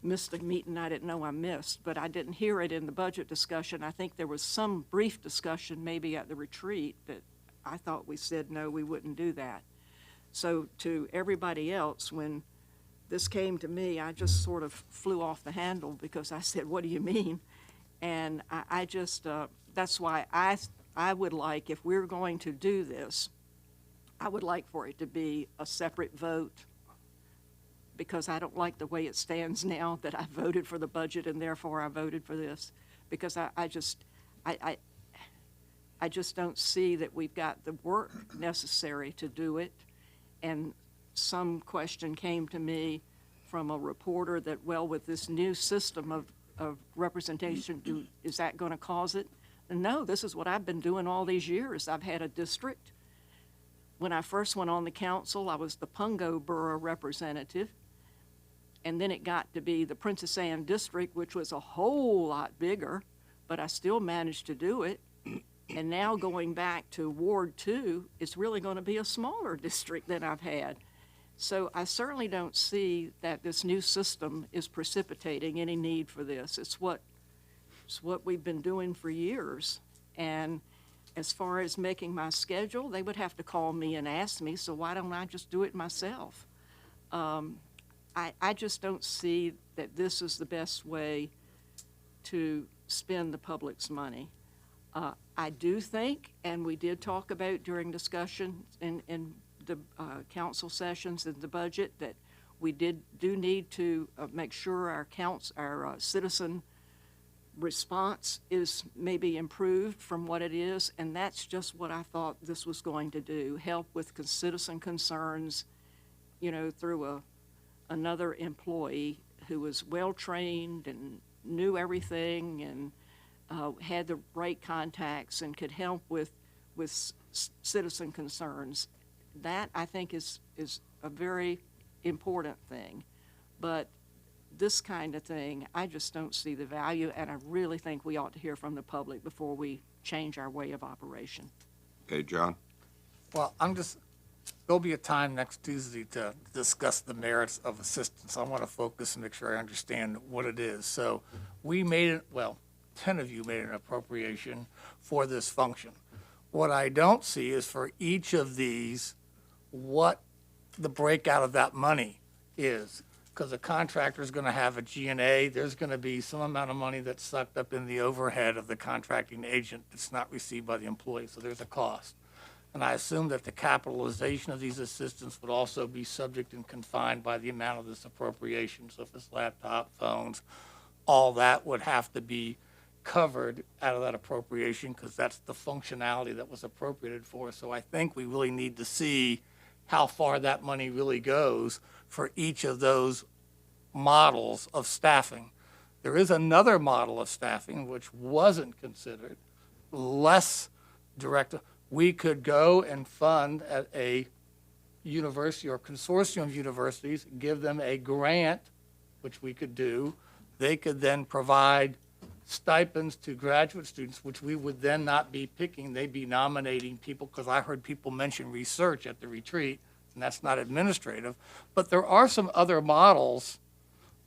missed a meeting I didn't know I missed, but I didn't hear it in the budget discussion. I think there was some brief discussion maybe at the retreat, but I thought we said no, we wouldn't do that. So to everybody else, when this came to me, I just sort of flew off the handle because I said, what do you mean? And I just, that's why I would like, if we're going to do this, I would like for it to be a separate vote, because I don't like the way it stands now that I voted for the budget and therefore I voted for this, because I just don't see that we've got the work necessary to do it. And some question came to me from a reporter that, well, with this new system of representation, is that going to cause it? And no, this is what I've been doing all these years. I've had a district. When I first went on the council, I was the Pungo Borough representative. And then it got to be the Princess Anne district, which was a whole lot bigger, but I still managed to do it. And now going back to Ward 2, it's really going to be a smaller district than I've had. So I certainly don't see that this new system is precipitating any need for this. It's what we've been doing for years. And as far as making my schedule, they would have to call me and ask me, so why don't I just do it myself? I just don't see that this is the best way to spend the public's money. I do think, and we did talk about during discussion in the council sessions and the budget, that we do need to make sure our citizen response is maybe improved from what it is, and that's just what I thought this was going to do, help with citizen concerns, through another employee who was well-trained and knew everything and had the right contacts and could help with citizen concerns. That, I think, is a very important thing. But this kind of thing, I just don't see the value, and I really think we ought to hear from the public before we change our way of operation. Okay, John? Well, there'll be a time next Tuesday to discuss the merits of assistance. I want to focus and make sure I understand what it is. So we made it, 10 of you made an appropriation for this function. What I don't see is for each of these, what the breakout of that money is. Because a contractor is going to have a G&A, there's going to be some amount of money that's sucked up in the overhead of the contracting agent that's not received by the employee, so there's a cost. And I assume that the capitalization of these assistants would also be subject and confined by the amount of this appropriation. So if it's laptop, phones, all that would have to be covered out of that appropriation because that's the functionality that was appropriated for. So I think we really need to see how far that money really goes for each of those models of staffing. There is another model of staffing which wasn't considered, less direct. We could go and fund at a university or consortium of universities, give them a grant, which we could do. They could then provide stipends to graduate students, which we would then not be picking. They'd be nominating people, because I heard people mention research at the retreat, and that's not administrative. But there are some other models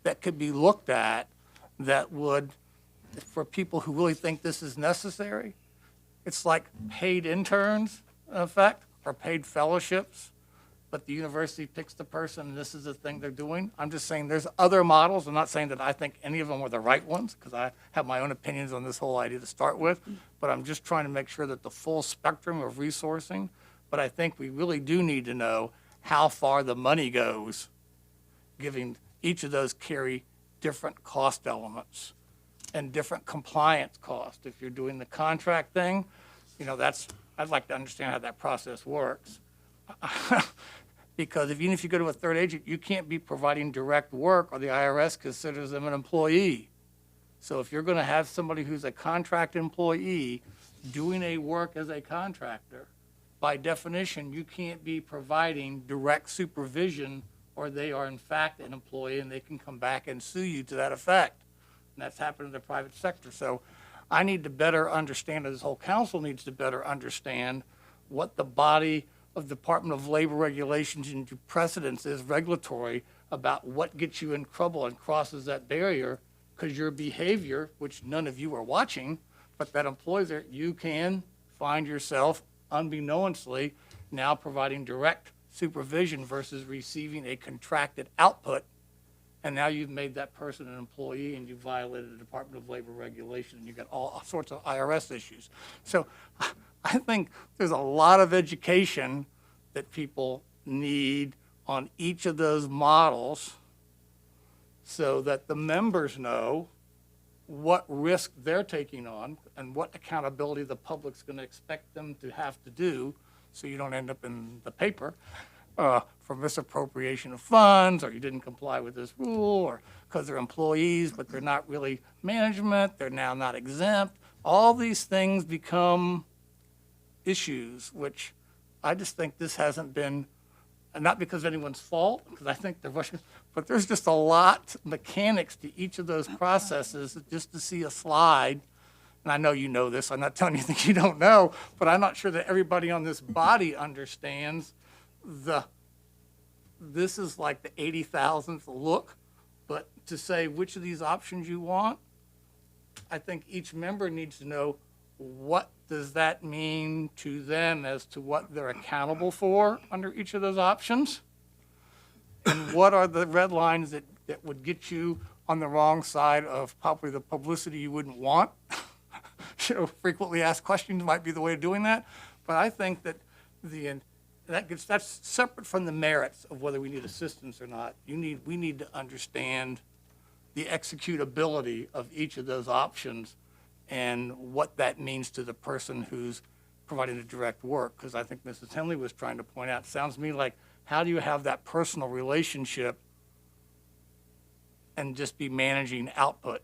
that could be looked at that would, for people who really think this is necessary, it's like paid interns, in effect, or paid fellowships, but the university picks the person, and this is the thing they're doing. I'm just saying there's other models. I'm not saying that I think any of them are the right ones, because I have my own opinions on this whole idea to start with, but I'm just trying to make sure that the full spectrum of resourcing, but I think we really do need to know how far the money goes, giving each of those carry different cost elements and different compliance costs. If you're doing the contract thing, I'd like to understand how that process works. Because even if you go to a third agent, you can't be providing direct work, or the IRS considers them an employee. So if you're going to have somebody who's a contract employee doing a work as a contractor, by definition, you can't be providing direct supervision, or they are in fact an employee and they can come back and sue you to that effect. And that's happened in the private sector. So I need to better understand, or this whole council needs to better understand what the body of Department of Labor regulations and precedents is regulatory about what gets you in trouble and crosses that barrier, because your behavior, which none of you are watching, but that employs there, you can find yourself unbeknownstly now providing direct supervision versus receiving a contracted output, and now you've made that person an employee and you violated the Department of Labor regulation, and you got all sorts of IRS issues. So I think there's a lot of education that people need on each of those models so that the members know what risk they're taking on and what accountability the public's going to expect them to have to do, so you don't end up in the paper for misappropriation of funds, or you didn't comply with this rule, or because they're employees but they're not really management, they're now not exempt. All these things become issues, which I just think this hasn't been, and not because of anyone's fault, because I think they're rushing, but there's just a lot mechanics to each of those processes just to see a slide. And I know you know this, I'm not telling you anything you don't know, but I'm not sure that everybody on this body understands this is like the 80,000th look, but to say which of these options you want, I think each member needs to know what does that mean to them as to what they're accountable for under each of those options? And what are the red lines that would get you on the wrong side of probably the publicity you wouldn't want? Frequently asked questions might be the way of doing that. But I think that that's separate from the merits of whether we need assistance or not. We need to understand the executability of each of those options and what that means to the person who's providing the direct work. Because I think Mrs. Henley was trying to point out, sounds to me like, how do you have that personal relationship and just be managing output,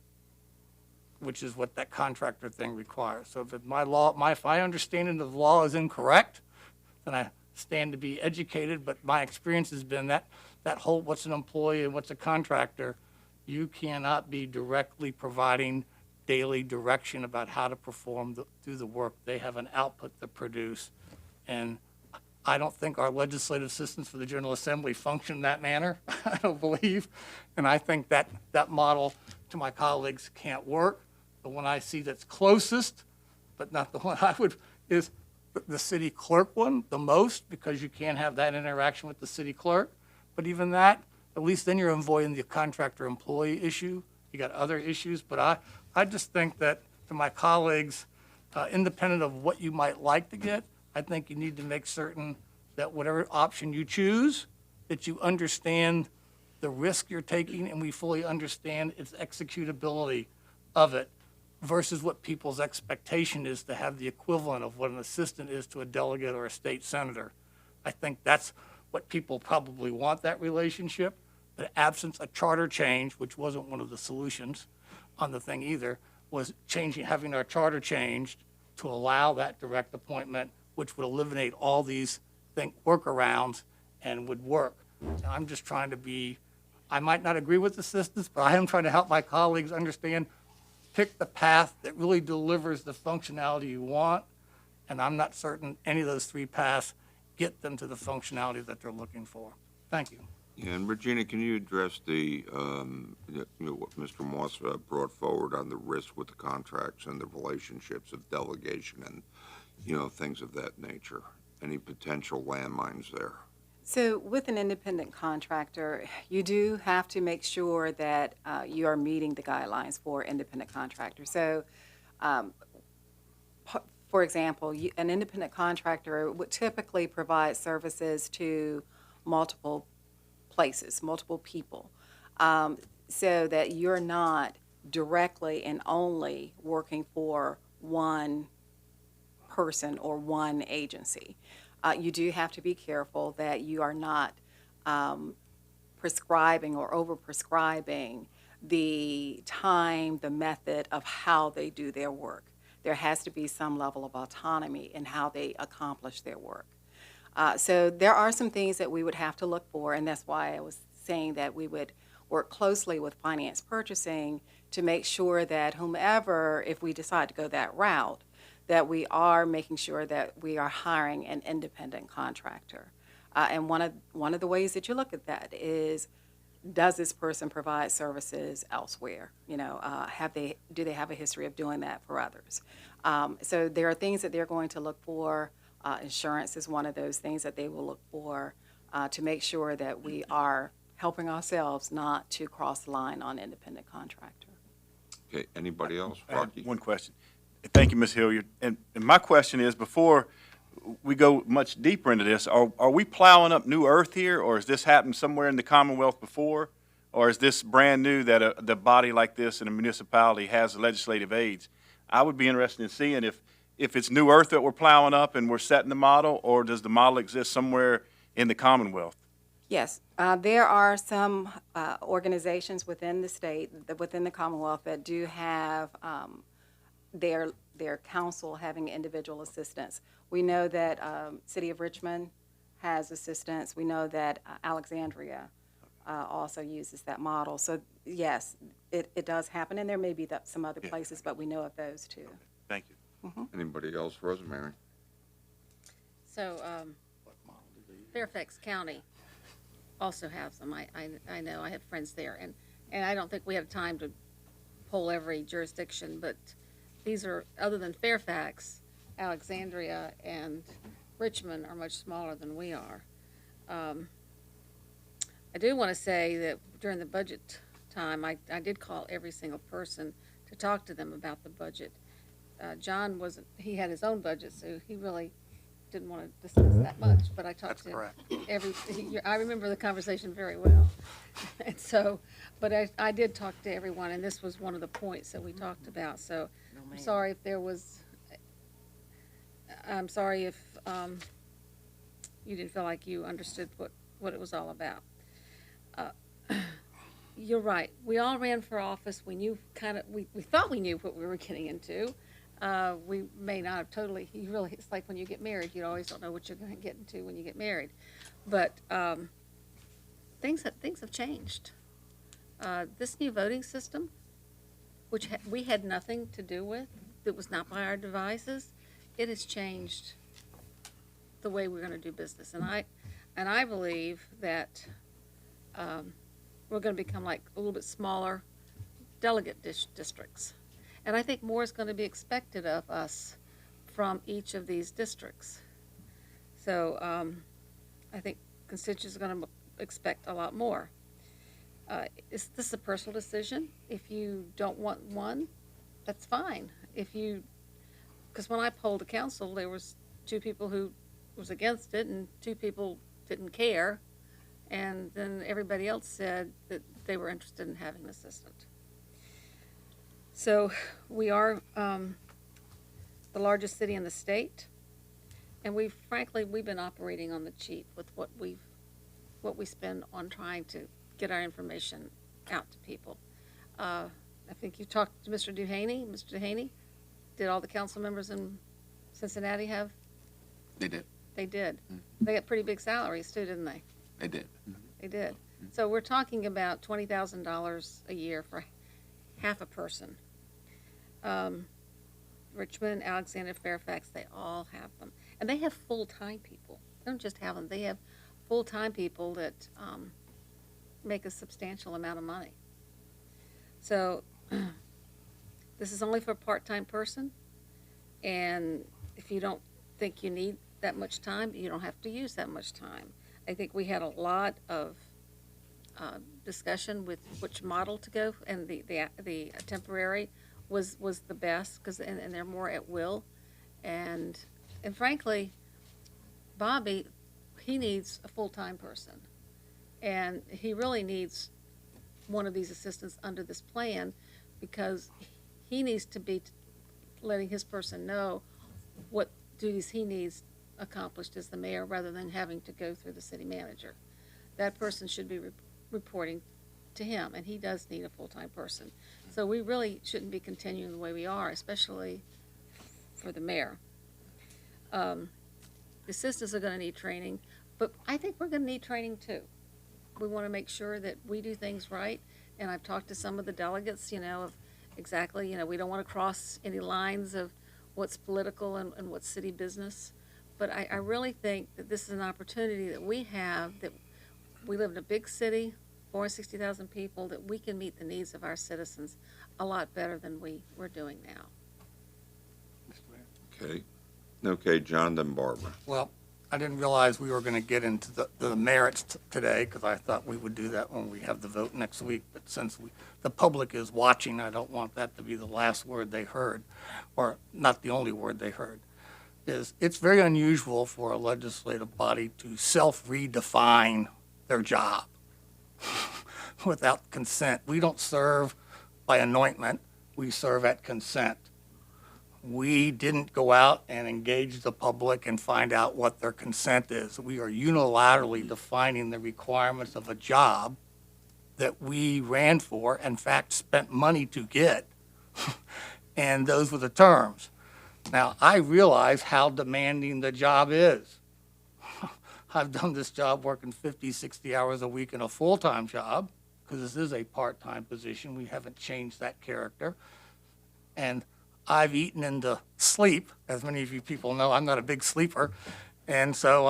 which is what that contractor thing requires. So if my understanding of the law is incorrect, then I stand to be educated, but my experience has been that whole what's an employee and what's a contractor, you cannot be directly providing daily direction about how to do the work. They have an output to produce. And I don't think our legislative assistants for the General Assembly function in that manner. I don't believe. And I think that model, to my colleagues, can't work. The one I see that's closest, but not the one I would, is the city clerk one the most, because you can't have that interaction with the city clerk. But even that, at least then you're avoiding the contractor-employee issue. You got other issues, but I just think that to my colleagues, independent of what you might like to get, I think you need to make certain that whatever option you choose, that you understand the risk you're taking and we fully understand its executability of it versus what people's expectation is to have the equivalent of what an assistant is to a delegate or a state senator. I think that's what people probably want, that relationship. But absence a charter change, which wasn't one of the solutions on the thing either, was having our charter changed to allow that direct appointment, which would eliminate all these workarounds and would work. And I'm just trying to I might not agree with assistants, but I am trying to help my colleagues understand, pick the path that really delivers the functionality you want, and I'm not certain any of those three paths get them to the functionality that they're looking for. Thank you. Yeah, and Regina, can you address what Mr. Moss brought forward on the risk with the contracts and the relationships of delegation and, things of that nature? Any potential landmines there? So with an independent contractor, you do have to make sure that you are meeting the guidelines for independent contractors. So, for example, an independent contractor would typically provide services to multiple places, multiple people, so that you're not directly and only working for one person or one agency. You do have to be careful that you are not prescribing or over-prescribing the time, the method of how they do their work. There has to be some level of autonomy in how they accomplish their work. So there are some things that we would have to look for, and that's why I was saying that we would work closely with finance purchasing to make sure that whomever, if we decide to go that route, that we are making sure that we are hiring an independent contractor. And one of the ways that you look at that is, does this person provide services elsewhere? Do they have a history of doing that for others? So there are things that they're going to look for. Insurance is one of those things that they will look for to make sure that we are helping ourselves not to cross the line on independent contractor. Okay, anybody else? I have Rocky? one question. Thank you, Ms. Hilliard. And my question is, before we go much deeper into this, are we plowing up new earth here, or has this happened somewhere in the Commonwealth before? Or is this brand new that the body like this in a municipality has legislative aids? I would be interested in seeing if it's new earth that we're plowing up and we're setting the model, or does the model exist somewhere in the Commonwealth? Yes, there are some organizations within the state, within the Commonwealth, that do have their council having individual assistants. We know that City of Richmond has assistants. We know that Alexandria also uses that model. So yes, it does happen, and there may be some other places, but we know of those too. Thank you. Anybody else? Rosemary? So Fairfax County also has them. I know, I have friends there, and I don't think we have time to poll every jurisdiction, but these are, other than Fairfax, Alexandria and Richmond are much smaller than we are. I do want to say that during the budget time, I did call every single person to talk to them about the budget. John he had his own budget, so he really didn't want to discuss that much, but I talked to correct. I remember the conversation very well. And so, but I did talk to everyone, and this was one of the points that we talked about, so I'm sorry if you didn't feel like you understood what it was all about. You're right. We all ran for office. We knew we thought we knew what we were getting into. We may not have totally, it's like when you get married, you always don't know what you're going to get into when you get married. But things have changed. This new voting system, which we had nothing to do with, that was not by our devices, it has changed the way we're going to do business. And I believe that we're going to become like a little bit smaller delegate districts. And I think more is going to be expected of us from each of these districts. So I think constituents are going to expect a lot more. Is this a personal decision? If you don't want one, that's fine. Because when I polled the council, there was 2 people who was against it and 2 people didn't care. And then everybody else said that they were interested in having an assistant. So we are the largest city in the state, and we've been operating on the cheap with what we spend on trying to get our information out to people. I think you talked to Mr. Duhaney. Mr. Duhaney, did all the council members in Cincinnati have? They did. They did. They got pretty big salaries too, didn't they? They did. They did. So we're talking about $20,000 a year for half a person. Richmond, Alexandria, Fairfax, they all have them. And they have full-time people. They don't just have them. They have full-time people that make a substantial amount of money. So this is only for a part-time person. And if you don't think you need that much time, you don't have to use that much time. I think we had a lot of discussion with which model to go, and the temporary was the best because and they're more at will, and frankly, Bobby, he needs a full-time person, and he really needs one of these assistants under this plan because he needs to be letting his person know what duties he needs accomplished as the mayor rather than having to go through the city manager. That person should be reporting to him, and he does need a full-time person. So we really shouldn't be continuing the way we are, especially for the mayor. The assistants are going to need training, but I think we're going to need training too. We want to make sure that we do things right, and I've talked to some of the delegates, of exactly, we don't want to cross any lines of what's political and what's city business. But I really think that this is an opportunity that we have, that we live in a big city, 460,000 people, that we can meet the needs of our citizens a lot better than we're doing now. Okay, John, then Barbara. Well, I didn't realize we were going to get into the merits today because I thought we would do that when we have the vote next week. But since the public is watching, I don't want that to be the last word they heard, or not the only word they heard. It's very unusual for a legislative body to self-redefine their job without consent. We don't serve by anointment. We serve at consent. We didn't go out and engage the public and find out what their consent is. We are unilaterally defining the requirements of a job that we ran for, in fact, spent money to get, and those were the terms. Now, I realize how demanding the job is. I've done this job working 50, 60 hours a week in a full-time job, because this is a part-time position. We haven't changed that character. And I've eaten into sleep. As many of you people know, I'm not a big sleeper. And so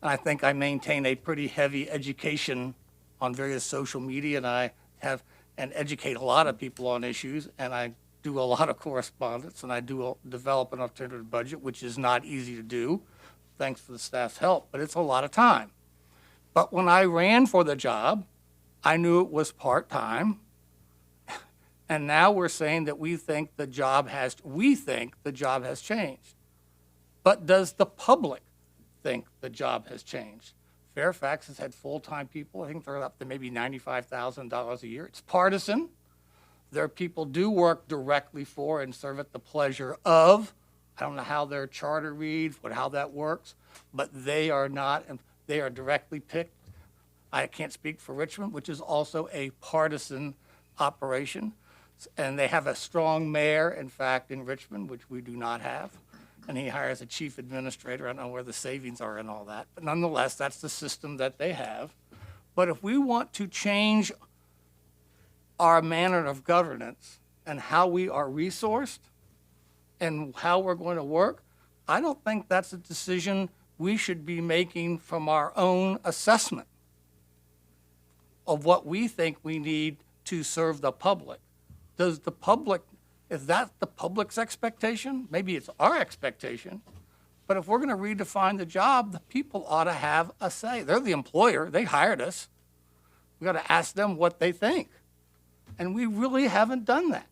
I think I maintain a pretty heavy education on various social media, and I have and educate a lot of people on issues, and I do a lot of correspondence, and I develop an alternative budget, which is not easy to do, thanks to the staff's help, but it's a lot of time. But when I ran for the job, I knew it was part-time, and now we're saying that we think the job has changed. But does the public think the job has changed? Fairfax has had full-time people. I think they're up to maybe $95,000 a year. It's partisan. Their people do work directly for and serve at the pleasure of. I don't know how their charter reads, how that works, but they are not, they are directly picked. I can't speak for Richmond, which is also a partisan operation. And they have a strong mayor, in fact, in Richmond, which we do not have. And he hires a chief administrator. I don't know where the savings are and all that. But nonetheless, that's the system that they have. But if we want to change our manner of governance and how we are resourced and how we're going to work, I don't think that's a decision we should be making from our own assessment of what we think we need to serve the public. Does the public, is that the public's expectation? Maybe it's our expectation. But if we're going to redefine the job, the people ought to have a say. They're the employer. They hired us. We got to ask them what they think. And we really haven't done that.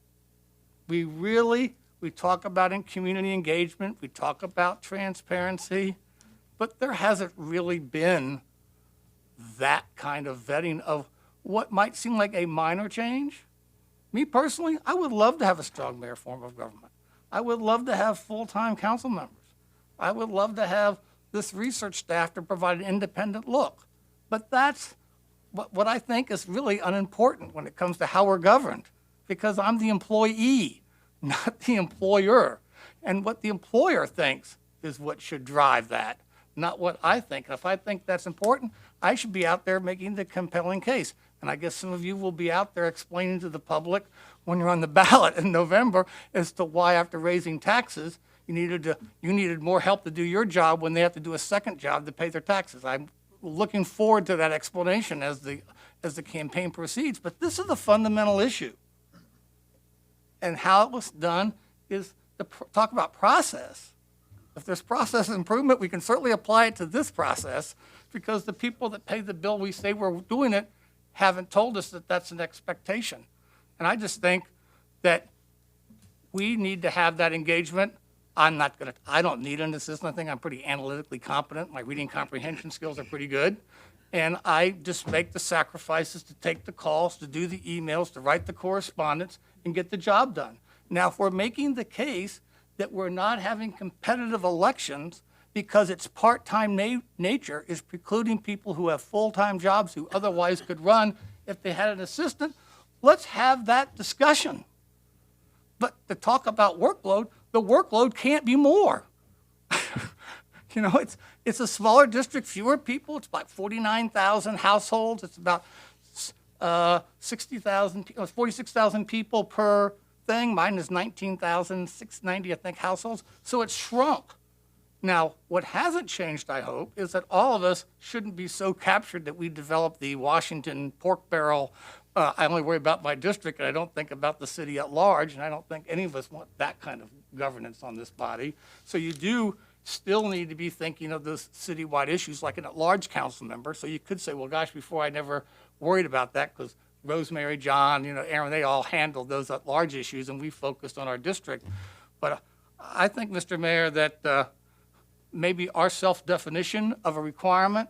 We talk about community engagement. We talk about transparency. But there hasn't really been that kind of vetting of what might seem like a minor change. Me personally, I would love to have a strong mayor form of government. I would love to have full-time council members. I would love to have this research staff to provide an independent look. But that's what I think is really unimportant when it comes to how we're governed, because I'm the employee, not the employer. And what the employer thinks is what should drive that, not what I think. And if I think that's important, I should be out there making the compelling case. And I guess some of you will be out there explaining to the public when you're on the ballot in November as to why, after raising taxes, you needed more help to do your job when they have to do a second job to pay their taxes. I'm looking forward to that explanation as the campaign proceeds. But this is the fundamental issue. And how it was done is to talk about process. If there's process improvement, we can certainly apply it to this process, because the people that pay the bill, we say we're doing it, haven't told us that that's an expectation. And I just think that we need to have that engagement. I don't need an assistant. I think I'm pretty analytically competent. My reading comprehension skills are pretty good. And I just make the sacrifices to take the calls, to do the emails, to write the correspondence, and get the job done. Now, if we're making the case that we're not having competitive elections because its part-time nature is precluding people who have full-time jobs who otherwise could run if they had an assistant, let's have that discussion. But to talk about workload, the workload can't be more. It's a smaller district, fewer people. It's about 49,000 households. It's about 46,000 people per thing. Mine is 19,690, I think, households. So it's shrunk. Now, what hasn't changed, I hope, is that all of us shouldn't be so captured that we develop the Washington pork barrel. I only worry about my district, and I don't think about the city at large, and I don't think any of us want that kind of governance on this body. So you do still need to be thinking of those citywide issues like an at-large council member. So you could say, well, gosh, before I never worried about that, because Rosemary, John, Aaron, they all handled those at-large issues, and we focused on our district. But I think, Mr. Mayor, that maybe our self-definition of a requirement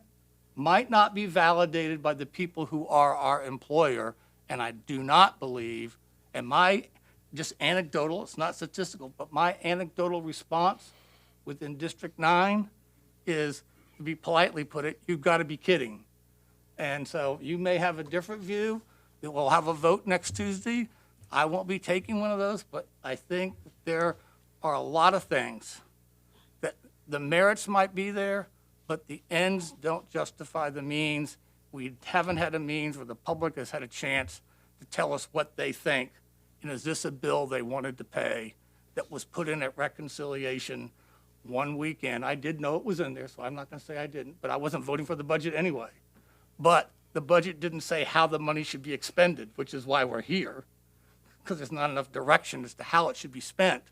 might not be validated by the people who are our employer. And I do not believe, and my just anecdotal, it's not statistical, but my anecdotal response within District 9 is, to be politely put it, you've got to be kidding. And so you may have a different view. We'll have a vote next Tuesday. I won't be taking one of those, but I think there are a lot of things that the merits might be there, but the ends don't justify the means. We haven't had a means where the public has had a chance to tell us what they think. And is this a bill they wanted to pay that was put in at reconciliation one weekend? I did know it was in there, so I'm not going to say I didn't, but I wasn't voting for the budget anyway. But the budget didn't say how the money should be expended, which is why we're here. because there's not enough direction as to how it should be spent.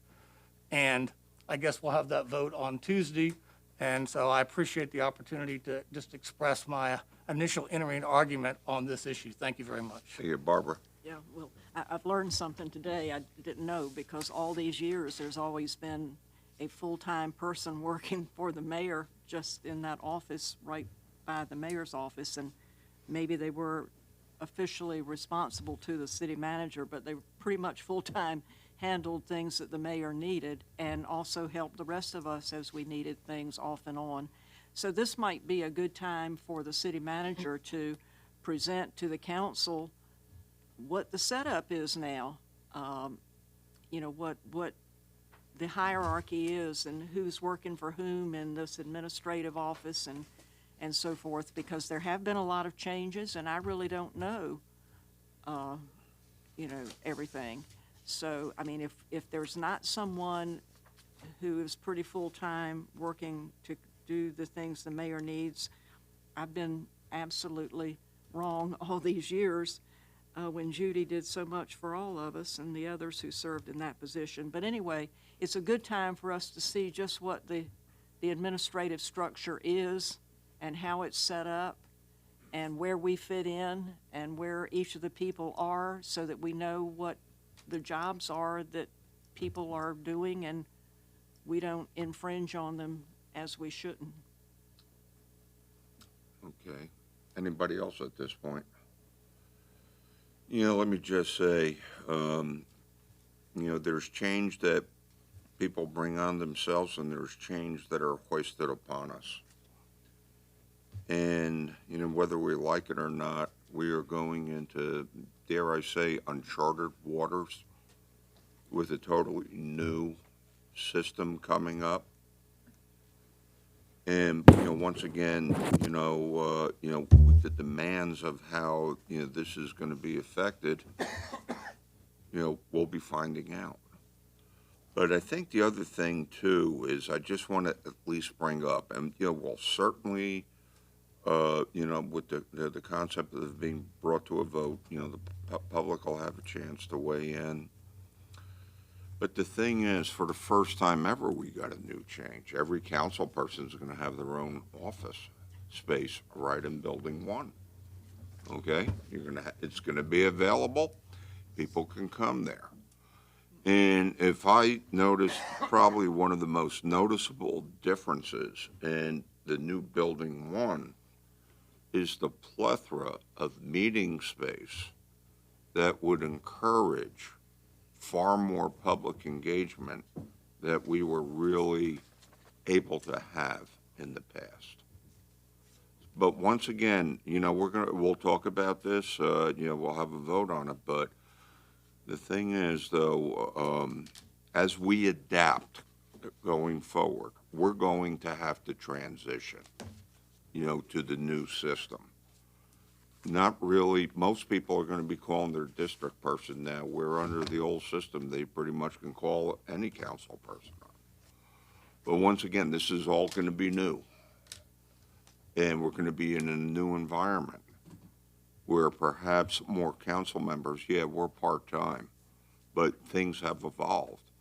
And I guess we'll have that vote on Tuesday. And so I appreciate the opportunity to just express my initial entering argument on this issue. Thank you very much. Thank you, Barbara. Yeah, well, I've learned something today I didn't know, because all these years, there's always been a full-time person working for the mayor just in that office right by the mayor's office, and maybe they were officially responsible to the city manager, but they pretty much full-time handled things that the mayor needed and also helped the rest of us as we needed things off and on. So this might be a good time for the city manager to present to the council what the setup is now, you know, what the hierarchy is and who's working for whom in this administrative office and so forth, because there have been a lot of changes and I really don't know, you know, everything. So, I mean, if there's not someone who is pretty full-time working to do the things the mayor needs, I've been absolutely wrong all these years when Judy did so much for all of us and the others who served in that position. But anyway, it's a good time for us to see just what the administrative structure is and how it's set up and where we fit in and where each of the people are, so that we know what the jobs are that people are doing and we don't infringe on them as we shouldn't. Okay. Anybody else at this point? You know, let me just say, you know, there's change that people bring on themselves and there's change that are hoisted upon us. And, you know, whether we like it or not, we are going into, dare I say, uncharted waters with a totally new system coming up. And, you know, once again, with the demands of how, you know, this is going to be affected, you know, we'll be finding out. But I think the other thing, too, is I just want to at least bring up, and, you know, we'll certainly, you know, with the concept of being brought to a vote, you know, the public will have a chance to weigh in. But the thing is, for the first time ever, we got a new change. Every council person is going to have their own office space right in Building 1. Okay? It's going to be available. People can come there. And if I notice, probably one of the most noticeable differences in the new Building 1 is the plethora of meeting space that would encourage far more public engagement that we were really able to have in the past. But once again, you know, we'll talk about this, you know, we'll have a vote on it, but the thing is, though, as we adapt going forward, we're going to have to transition, you know, to the new system. Not really. Most people are going to be calling their district person now. We're under the old system. They pretty much can call any council person. But once again, this is all going to be new. And we're going to be in a new environment where perhaps more council members, yeah, we're part-time, but things have evolved.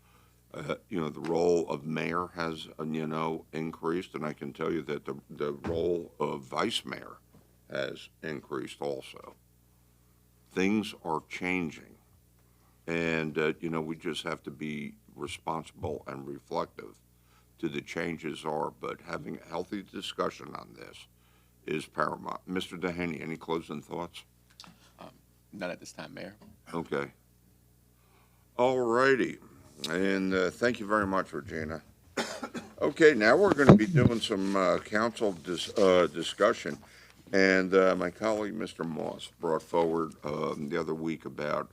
You know, the role of mayor has, you know, increased, and I can tell you that the role of vice mayor has increased also. Things are changing, and, you know, we just have to be responsible and reflective to the changes are, but having a healthy discussion on this is paramount. Mr. Dehaney, any closing thoughts? None at this time, Mayor. Okay. All righty, and thank you very much, Regina. Okay, now we're going to be doing some council discussion. And my colleague, Mr. Moss, brought forward the other week about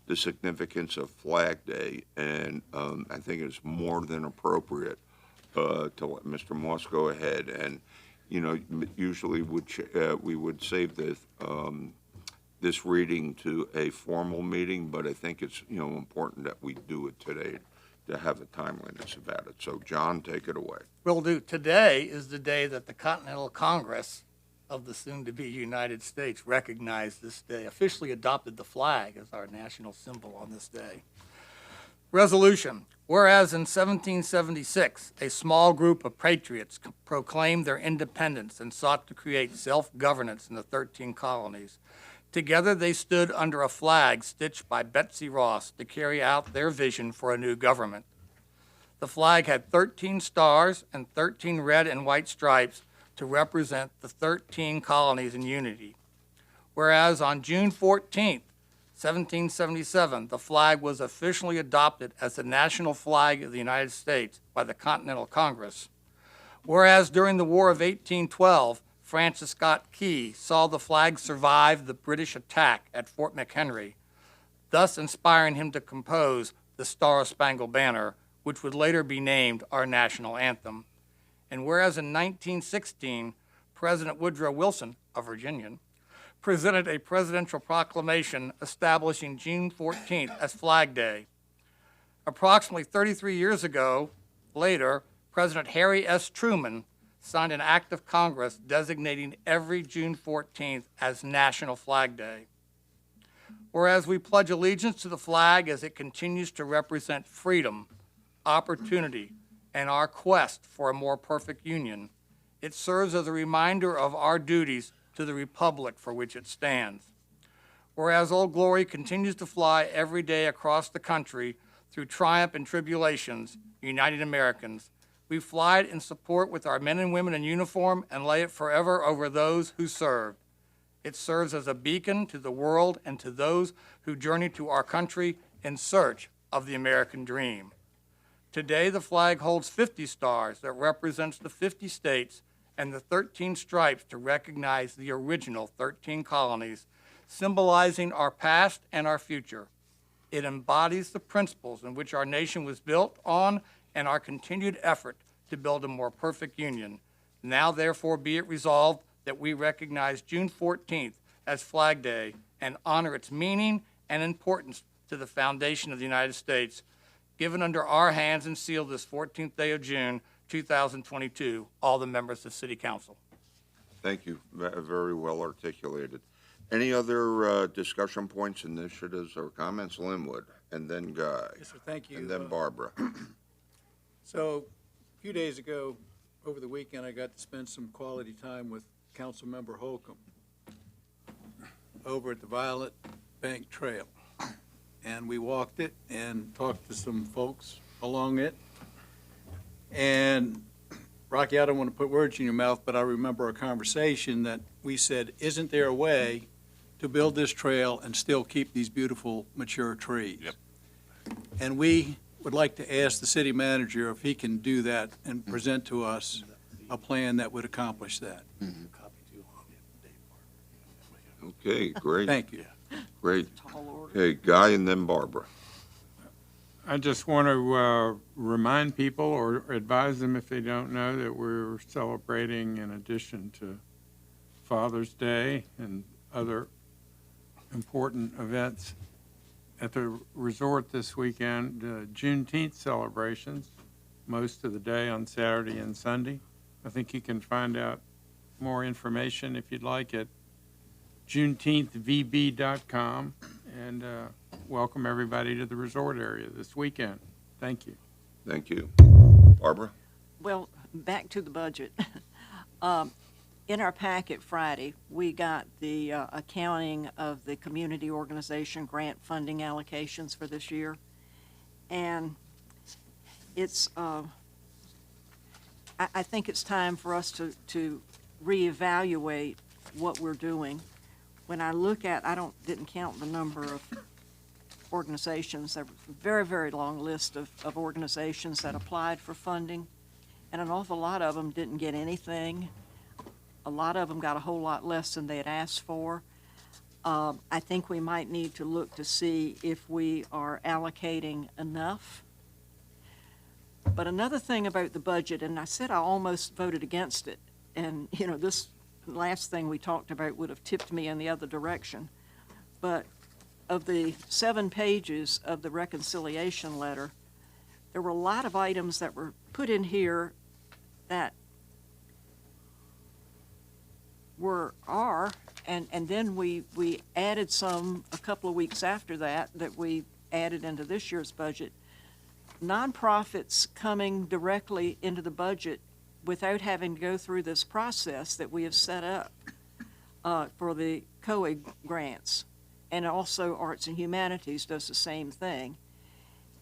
the significance of Flag Day, and I think it's more than appropriate to let Mr. Moss go ahead. And, you know, usually we would save this reading to a formal meeting, but I think it's, you know, important that we do it today to have a timeliness about it. So, John, take it away. Will do. Today is the day that the Continental Congress of the soon-to-be United States recognized this day, officially adopted the flag as our national symbol on this day. Resolution. Whereas in 1776, a small group of patriots proclaimed their independence and sought to create self-governance in the 13 colonies. Together they stood under a flag stitched by Betsy Ross to carry out their vision for a new government. The flag had 13 stars and 13 red and white stripes to represent the 13 colonies in unity. Whereas on June 14th, 1777, the flag was officially adopted as the national flag of the United States by the Continental Congress. Whereas during the War of 1812, Francis Scott Key saw the flag survive the British attack at Fort McHenry, thus inspiring him to compose the Star-Spangled Banner, which would later be named our national anthem. And whereas in 1916, President Woodrow Wilson, a Virginian, presented a presidential proclamation establishing June 14th as Flag Day. Approximately 33 years ago, later, President Harry S. Truman signed an act of Congress designating every June 14th as National Flag Day. Whereas we pledge allegiance to the flag as it continues to represent freedom, opportunity, and our quest for a more perfect union, it serves as a reminder of our duties to the republic for which it stands. Whereas Old Glory continues to fly every day across the country through triumph and tribulations, uniting Americans, we fly it in support with our men and women in uniform and lay it forever over those who served. It serves as a beacon to the world and to those who journey to our country in search of the American dream. Today, the flag holds 50 stars that represents the 50 states and the 13 stripes to recognize the original 13 colonies, symbolizing our past and our future. It embodies the principles in which our nation was built on and our continued effort to build a more perfect union. Now, therefore, be it resolved that we recognize June 14th as Flag Day and honor its meaning and importance to the foundation of the United States, given under our hands and sealed this 14th day of June, 2022, all the members of City Council. Thank you. Very well articulated. Any other discussion points, initiatives, or comments? Linwood, and then Guy. Yes, sir, thank you. And then Barbara. So, a few days ago, over the weekend, I got to spend some quality time with Councilmember Holcomb over at the Violet Bank Trail. And we walked it and talked to some folks along it. And Rocky, I don't want to put words in your mouth, but I remember a conversation that we said, isn't there a way to build this trail and still keep these beautiful mature trees? Yep. And we would like to ask the city manager if he can do that and present to us a plan that would accomplish that. Okay, great. Thank you. Great. Okay, Guy and then Barbara. I just want to remind people or advise them if they don't know that we're celebrating, in addition to Father's Day and other important events at the resort this weekend, Juneteenth celebrations, most of the day on Saturday and Sunday. I think you can find out more information if you'd like at juneteenthvb.com, and welcome everybody to the resort area this weekend. Thank you. Thank you. Barbara? Well, back to the budget. In our packet Friday, we got the accounting of the community organization grant funding allocations for this year. And it's, I think it's time for us to reevaluate what we're doing. When I look at, didn't count the number of organizations. There was a very, very long list of organizations that applied for funding, and an awful lot of them didn't get anything. A lot of them got a whole lot less than they had asked for. I think we might need to look to see if we are allocating enough. But another thing about the budget, and I said I almost voted against it, and you know, this last thing we talked about would have tipped me in the other direction. But of the 7 pages of the reconciliation letter, there were a lot of items that were put in here that are, and then we added some a couple of weeks after that we added into this year's budget. Nonprofits coming directly into the budget without having to go through this process that we have set up for the COA grants, and also Arts and Humanities does the same thing.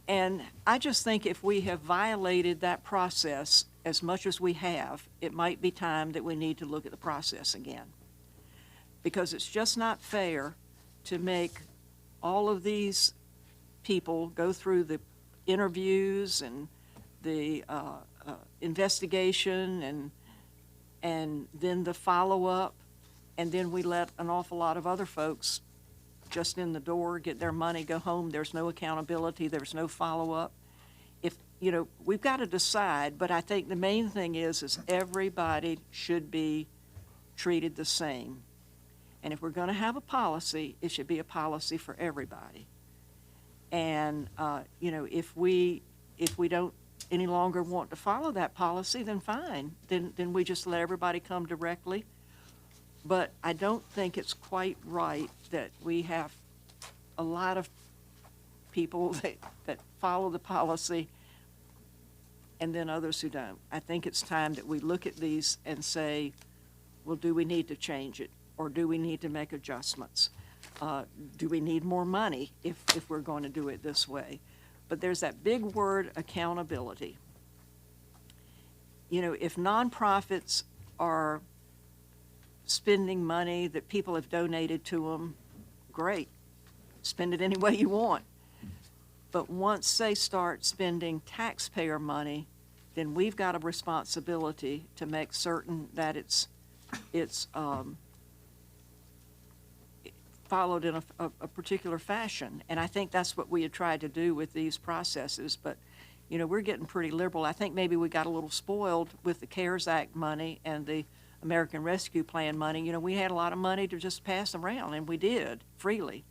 And I just think if we have violated that process as much as we have, it might be time that we need to look at the process again. Because it's just not fair to make all of these people go through the interviews and the investigation and then the follow-up, and then we let an awful lot of other folks just in the door get their money, go home. There's no accountability. There's no follow-up. If, we've got to decide, but I think the main thing is everybody should be treated the same. And if we're going to have a policy, it should be a policy for everybody. And, if we don't any longer want to follow that policy, then fine. Then we just let everybody come directly. But I don't think it's quite right that we have a lot of people that follow the policy and then others who don't. I think it's time that we look at these and say, well, do we need to change it? Or do we need to make adjustments? Do we need more money if we're going to do it this way? But there's that big word, accountability. If nonprofits are spending money that people have donated to them, great. Spend it any way you want. But once they start spending taxpayer money, then we've got a responsibility to make certain that it's followed in a particular fashion. And I think that's what we had tried to do with these processes. But, we're getting pretty liberal. I think maybe we got a little spoiled with the CARES Act money and the American Rescue Plan money. We had a lot of money to just pass around, and we did freely.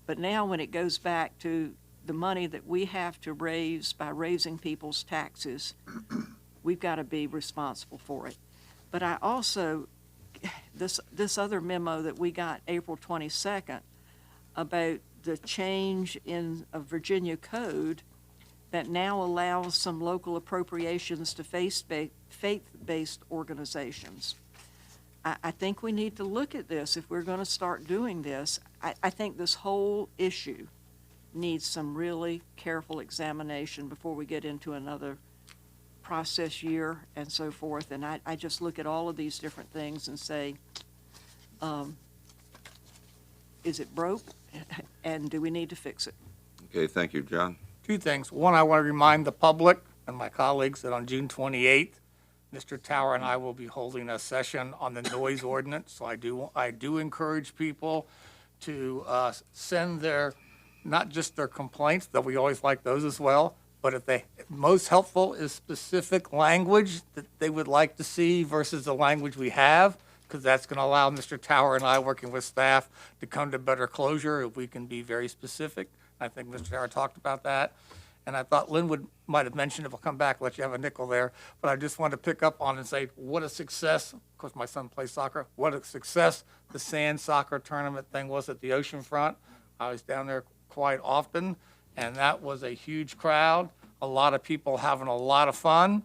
But now when it goes back to the money that we have to raise by raising people's taxes, we've got to be responsible for it. But I also, this other memo that we got April 22nd about the change in a Virginia code that now allows some local appropriations to faith-based organizations. I think we need to look at this if we're going to start doing this. I think this whole issue needs some really careful examination before we get into another process year and so forth. And I just look at all of these different things and say, is it broke? And do we need to fix it? Okay, thank you, John. Two things. One, I want to remind the public and my colleagues that on June 28th, Mr. Tower and I will be holding a session on the noise ordinance. So I do encourage people to send not just their complaints, though we always like those as well, but most helpful is specific language that they would like to see versus the language we have, because that's going to allow Mr. Tower and I, working with staff, to come to better closure if we can be very specific. I think Mr. Tower talked about that. And I thought Lynn might have mentioned, if I'll come back, let you have a nickel there, but I just wanted to pick up on and say, what a success, of course my son plays soccer, what a success the sand soccer tournament thing was at the ocean front. I was down there quite often, and that was a huge crowd, a lot of people having a lot of fun,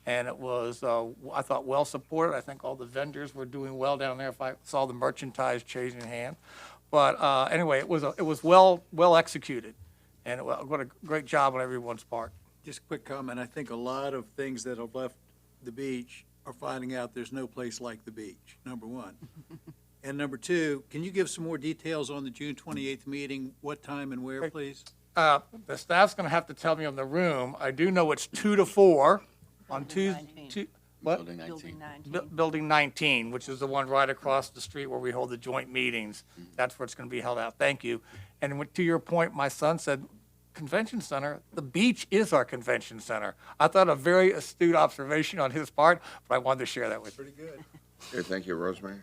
and it was, I thought, well supported. I think all the vendors were doing well down there if I saw the merchandise changing hands. But anyway, it was well executed. And what a great job on everyone's part. Just a quick comment. I think a lot of things that have left the beach are finding out there's no place like the beach, number one. And number two, can you give some more details on the June 28th meeting? What time and where, please? The staff's going to have to tell me on the room. I do know it's 2 to 4 on Tuesday. What? Building 19. Building 19, which is the one right across the street where we hold the joint meetings. That's where it's going to be held out. Thank you. And to your point, my son said, convention center, the beach is our convention center. I thought a very astute observation on his part, but I wanted to share that with you. Pretty good. Okay, thank you, Rosemary.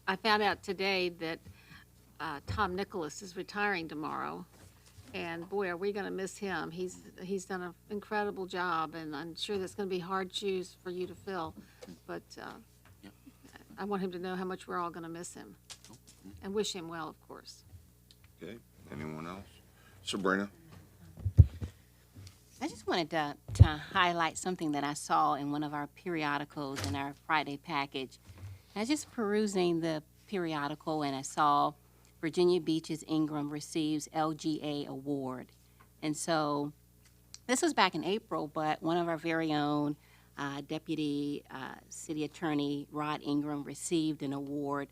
I found out today that Tom Nicholas is retiring tomorrow, and boy, are we going to miss him. He's done an incredible job, and I'm sure that's going to be hard shoes for you to fill. But I want him to know how much we're all going to miss him, and wish him well, of course. Okay, anyone else? Sabrina? I just wanted to highlight something that I saw in one of our periodicals in our Friday package. I was just perusing the periodical and I saw Virginia Beach's Ingram receives LGA award. And so this was back in April, but one of our very own Deputy City Attorney Rod Ingram received an award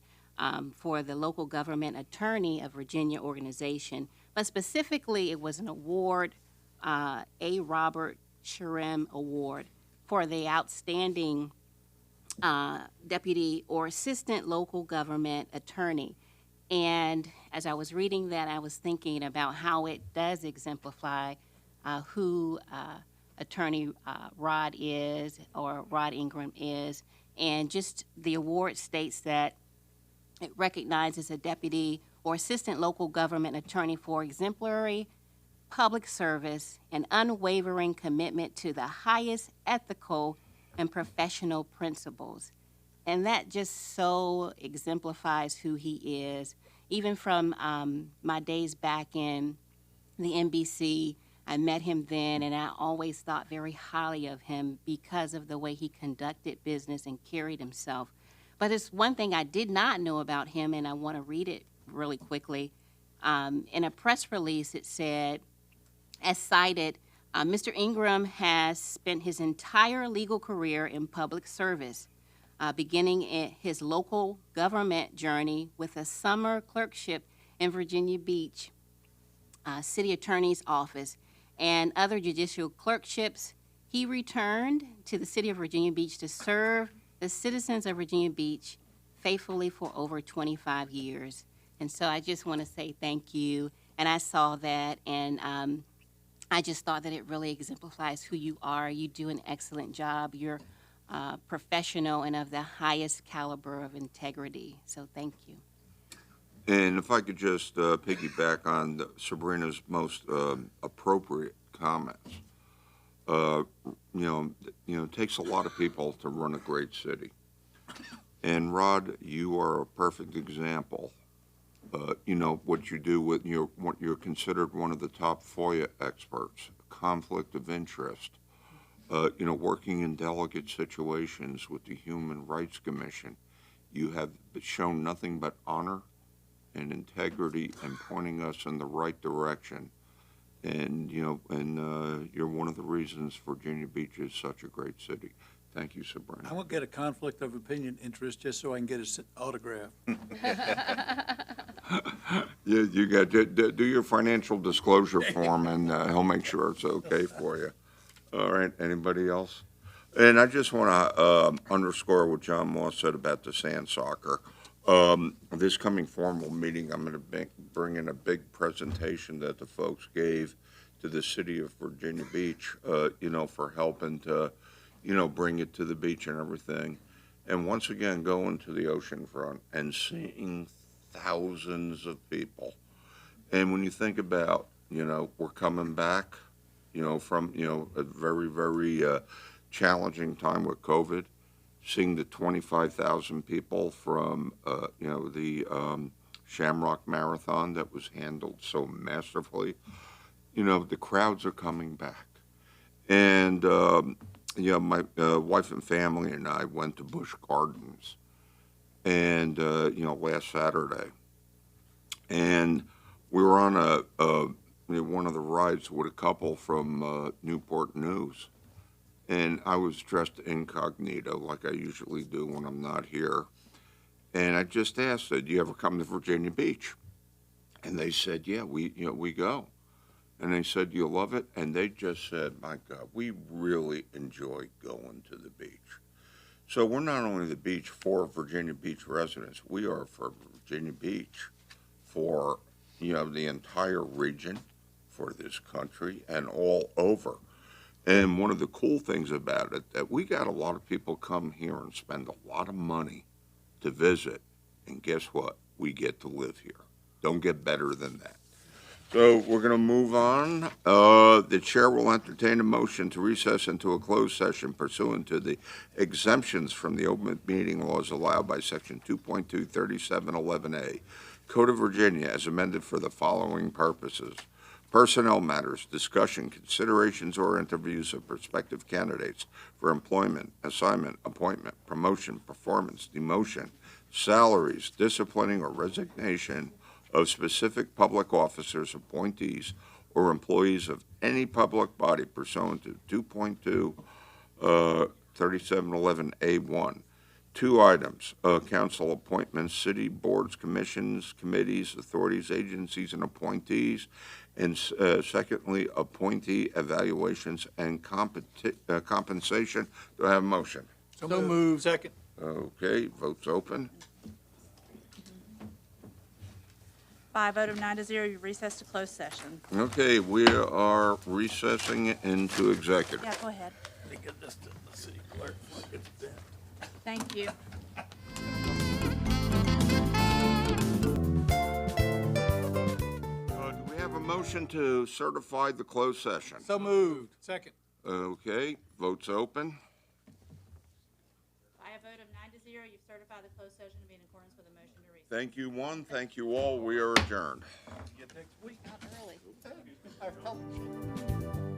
for the Local Government Attorney of Virginia organization. But specifically, it was an award, A. Robert Sherem Award, for the outstanding deputy or assistant local government attorney. And as I was reading that, I was thinking about how it does exemplify who Attorney Rod is, or Rod Ingram is. And just the award states that it recognizes a deputy or assistant local government attorney for exemplary public service and unwavering commitment to the highest ethical and professional principles. And that just so exemplifies who he is. Even from my days back in the NBC, I met him then, and I always thought very highly of him because of the way he conducted business and carried himself. But it's one thing I did not know about him, and I want to read it really quickly. In a press release, it said, as cited, Mr. Ingram has spent his entire legal career in public service, beginning his local government journey with a summer clerkship in Virginia Beach City Attorney's Office and other judicial clerkships. He returned to the city of Virginia Beach to serve the citizens of Virginia Beach faithfully for over 25 years. And so I just want to say thank you. And I saw that, and I just thought that it really exemplifies who you are. You do an excellent job. You're professional and of the highest caliber of integrity. So thank you. And if I could just piggyback on Sabrina's most appropriate comments. It takes a lot of people to run a great city. And Rod, you are a perfect example. What you do with what you're considered one of the top FOIA experts, conflict of interest, working in delicate situations with the Human Rights Commission. You have shown nothing but honor and integrity and pointing us in the right direction. And, you're one of the reasons Virginia Beach is such a great city. Thank you, Sabrina. I won't get a conflict of opinion interest just so I can get his autograph. You got do your financial disclosure form, and he'll make sure it's okay for you. All right, anybody else? And I just want to underscore what John Moss said about the sand soccer. This coming formal meeting, I'm going to bring in a big presentation that the folks gave to the city of Virginia Beach, for helping to, bring it to the beach and everything. And once again, going to the ocean front and seeing thousands of people. And when you think about, we're coming back, from, a very, very challenging time with COVID, seeing the 25,000 people from, the Shamrock Marathon that was handled so masterfully, the crowds are coming back. And, my wife and family and I went to Busch Gardens, and, last Saturday. And we were on one of the rides with a couple from Newport News. And I was dressed incognito like I usually do when I'm not here. And I just asked, do you ever come to Virginia Beach? And they said, yeah, we go. And they said, do you love it? And they just said, my God, we really enjoy going to the beach. So we're not only the beach for Virginia Beach residents, we are for Virginia Beach, for, the entire region, for this country, and all over. And one of the cool things about it, that we got a lot of people come here and spend a lot of money to visit. And guess what? We get to live here. Don't get better than that. So we're going to move on. The chair will entertain a motion to recess into a closed session pursuant to the exemptions from the open meeting laws allowed by Section 2.23711A, Code of Virginia, as amended for the following purposes: personnel matters, discussion, considerations, or interviews of prospective candidates for employment, assignment, appointment, promotion, performance, demotion, salaries, disciplining, or resignation of specific public officers, appointees, or employees of any public body pursuant to 2.23711A1. Two items, council appointments, city boards, commissions, committees, authorities, agencies, and appointees. And secondly, appointee evaluations and compensation. Do I have a motion? So moved. Second. Okay, votes open. By a vote of 9-0, you recess to closed session. Okay, we are recessing into executive. Yeah, go ahead. Give this to the city clerk. Thank you. Do we have a motion to certify the closed session? So moved. Second. Okay, votes open. By a vote of 9-0, you've certified the closed session to be in accordance with the motion to recess. Thank you, one. Thank you all. We are adjourned. Get next week. Not early. I told you.